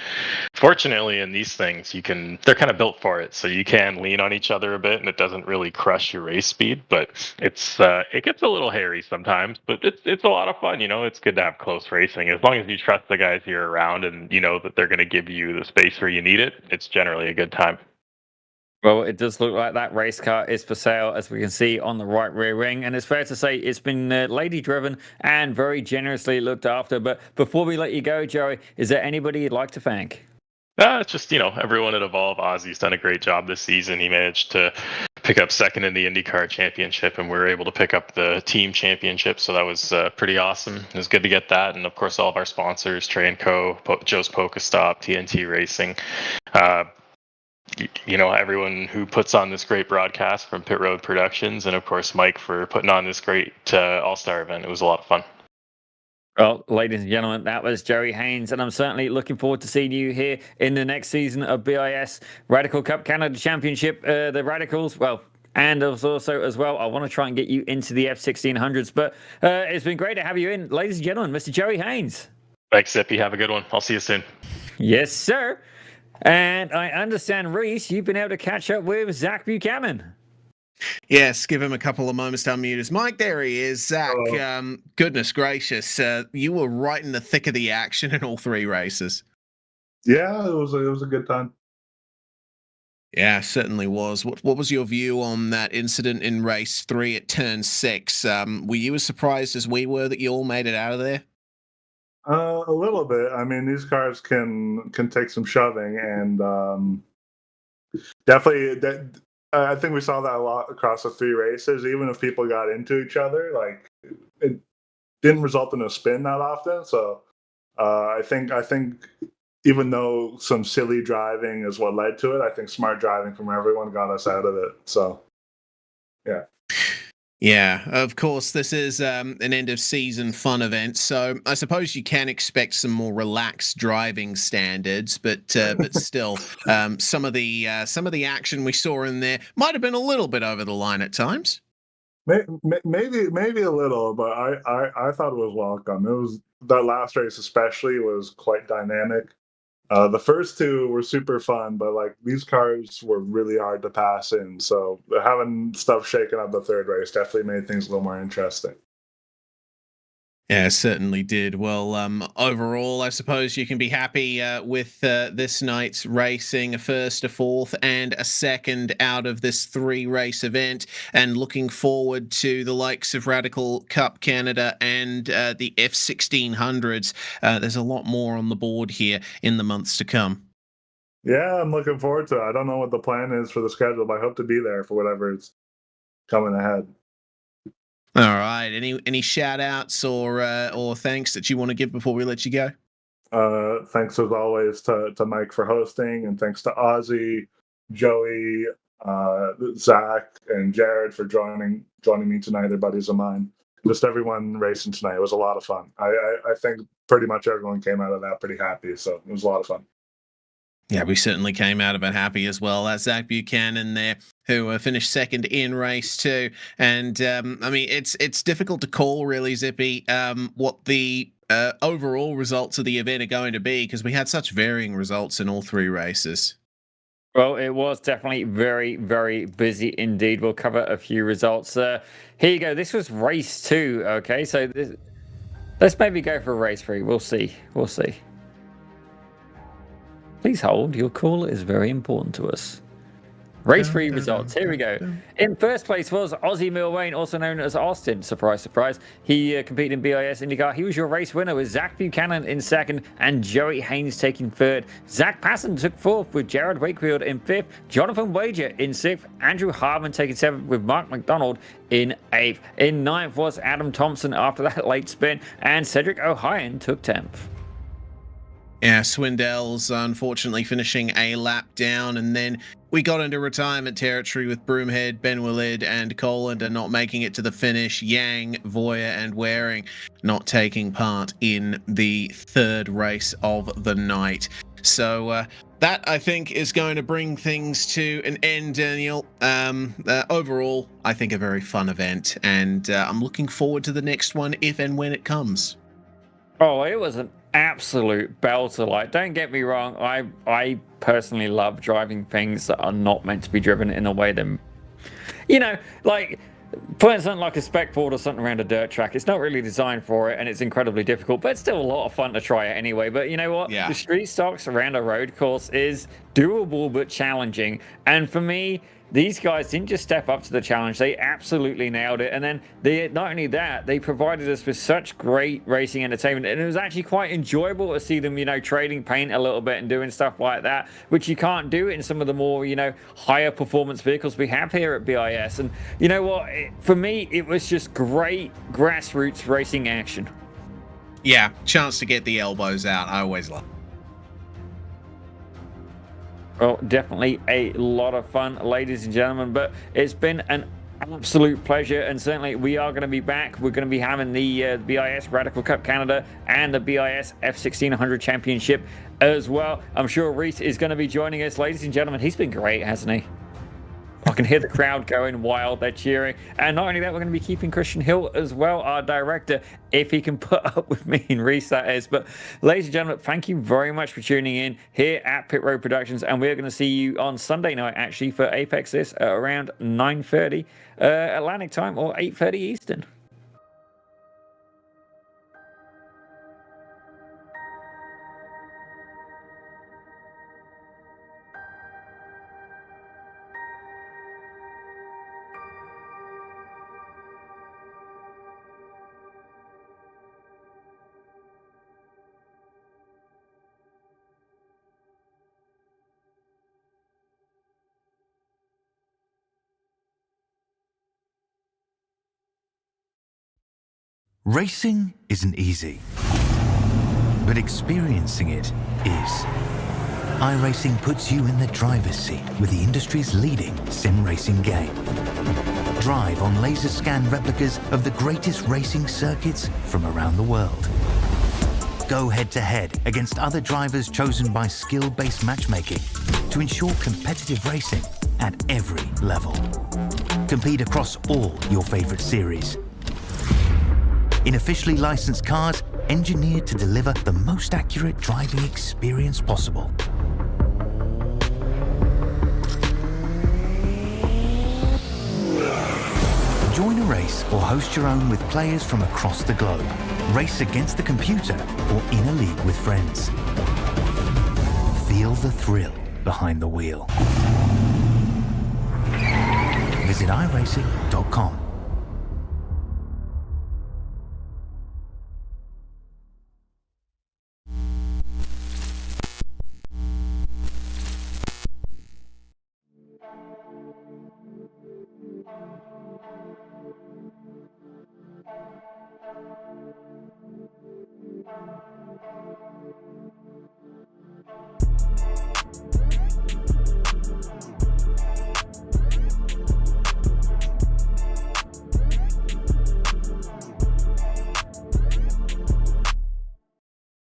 fortunately, in these things, they're kind of built for it, so you can lean on each other a bit, and it doesn't really crush your race speed. But it gets a little hairy sometimes, but it's a lot of fun. It's good to have close racing as long as you trust the guys you're around, and you know that they're going to give you the space where you need it. It's generally a good time. Well, it does look like that race car is for sale, as we can see on the right rear wing. And it's fair to say it's been lady driven and very generously looked after. But before we let you go, Joey, is there anybody you'd like to thank? It's just, everyone at Evolve. Ozzy's done a great job this season. He managed to pick up second in the IndyCar Championship, and we were able to pick up the team championship. So that was pretty awesome. It was good to get that. And of course, all of our sponsors, Trey & Co., Joe's Pokestop, TNT Racing, everyone who puts on this great broadcast from Pit Road Productions, and of course Mike for putting on this great all-star event. It was a lot of fun. Well, ladies and gentlemen, that was Joey Haynes, and I'm certainly looking forward to seeing you here in the next season of BiS Radical Cup Canada Championship. The Radicals, and also as well, I want to try and get you into the F1600s, but it's been great to have you in, ladies and gentlemen, Mr. Joey Haynes. Thanks, Zippy. Have a good one. I'll see you soon. Yes, sir. And I understand, Reese, you've been able to catch up with Zach Buchanan. Yes, give him a couple of moments to unmute his mic. There he is, Zach. Goodness gracious, you were right in the thick of the action in all three races. Yeah, it was a good time. Yeah, certainly was. What was your view on that incident in race 3 at turn 6? Were you as surprised as we were that you all made it out of there? A little bit. I mean, these cars can take some shoving, and definitely I think we saw that a lot across the 3 races. Even if people got into each other, like it didn't result in a spin that often. So I think even though some silly driving is what led to it, I think smart driving from everyone got us out of it. So yeah. Yeah, of course, this is an end-of-season fun event, so I suppose you can expect some more relaxed driving standards, but still, some of the action we saw in there might have been a little bit over the line at times. Maybe a little, but I thought it was welcome. It was that last race especially was quite dynamic. The first 2 were super fun, but like these cars were really hard to pass in. So having stuff shaken up the 3rd race definitely made things a little more interesting. Yeah, it certainly did. Well, overall, I suppose you can be happy with this night's racing, a 1st, a 4th, and a 2nd out of this 3-race event, and looking forward to the likes of Radical Cup Canada and the F1600s. There's a lot more on the board here in the months to come. Yeah, I'm looking forward to it. I don't know what the plan is for the schedule, but I hope to be there for whatever is coming ahead. All right. Any shout outs or thanks that you want to give before we let you go? Thanks as always to Mike for hosting, and thanks to Ozzy, Joey, Zach, and Jared for joining me tonight. They're buddies of mine. Just everyone racing tonight. It was a lot of fun. I think pretty much everyone came out of that pretty happy, so it was a lot of fun. Yeah, we certainly came out of it happy as well. That's Zach Buchanan there, who finished 2nd in race 2. And I mean, it's difficult to call really, Zippy, what the overall results of the event are going to be, because we had such varying results in all 3 races. Well, it was definitely very, very busy indeed. We'll cover a few results. Here you go. This was race 2. Okay, so let's maybe go for race 3. We'll see. Please hold. Your call is very important to us. Race 3 results. Here we go. In first place was Ozzy Milwain, also known as Austin. Surprise, surprise. He competed in BiS IndyCar. He was your race winner with Zach Buchanan in second and Joey Haynes taking third. Zach Passon took fourth with Jared Wakefield in fifth. Jonathan Wager in sixth. Andrew Harmon taking seventh with Mark McDonald in eighth. In ninth was Adam Thompson after that late spin. And Cedric O'Hyan took 10th. Yeah, Swindell's unfortunately finishing a lap down, and then we got into retirement territory with Broomhead, Ben Willard, and Colander not making it to the finish. Yang, Voyer, and Waring not taking part in the third race of the night. So that, I think, is going to bring things to an end, Daniel. Overall, I think a very fun event, and I'm looking forward to the next one if and when it comes. Oh, it was an absolute belter. Like, don't get me wrong, I personally love driving things that are not meant to be driven in a way that, you know, like putting something like a spec board or something around a dirt track. It's not really designed for it, and it's incredibly difficult, but it's still a lot of fun to try it anyway. But you know what? Yeah. The street stocks around a road course is doable but challenging, and for me, these guys didn't just step up to the challenge, they absolutely nailed it. And then not only that, they provided us with such great racing entertainment, and it was actually quite enjoyable to see them, you know, trading paint a little bit and doing stuff like that, which you can't do in some of the more, you know, higher performance vehicles we have here at BiS. And you know what, for me, it was just great grassroots racing action. Yeah, chance to get the elbows out. I always love it. Well, definitely a lot of fun, ladies and gentlemen, but it's been an absolute pleasure, and certainly we are going to be back. We're going to be having the BiS Radical Cup Canada and the BiS F1600 Championship as well. I'm sure Reese is going to be joining us. Ladies and gentlemen, he's been great, hasn't he? I can hear the crowd going wild. They're cheering. And not only that, we're going to be keeping Christian Hill as well, our director, if he can put up with me and Reese, that is. But ladies and gentlemen, thank you very much for tuning in here at Pit Road Productions. And we're going to see you on Sunday night, actually, for Apex this at around 9:30 Atlantic time or 8:30 Eastern. Racing isn't easy, but experiencing it is. iRacing puts you in the driver's seat with the industry's leading sim racing game. Drive on laser scan replicas of the greatest racing circuits from around the world. Go head to head against other drivers chosen by skill-based matchmaking to ensure competitive racing at every level. Compete across all your favorite series. In officially licensed cars, engineered to deliver the most accurate driving experience possible. Join a race or host your own with players from across the globe. Race against the computer or in a league with friends. Feel the thrill behind the wheel. Visit iRacing.com.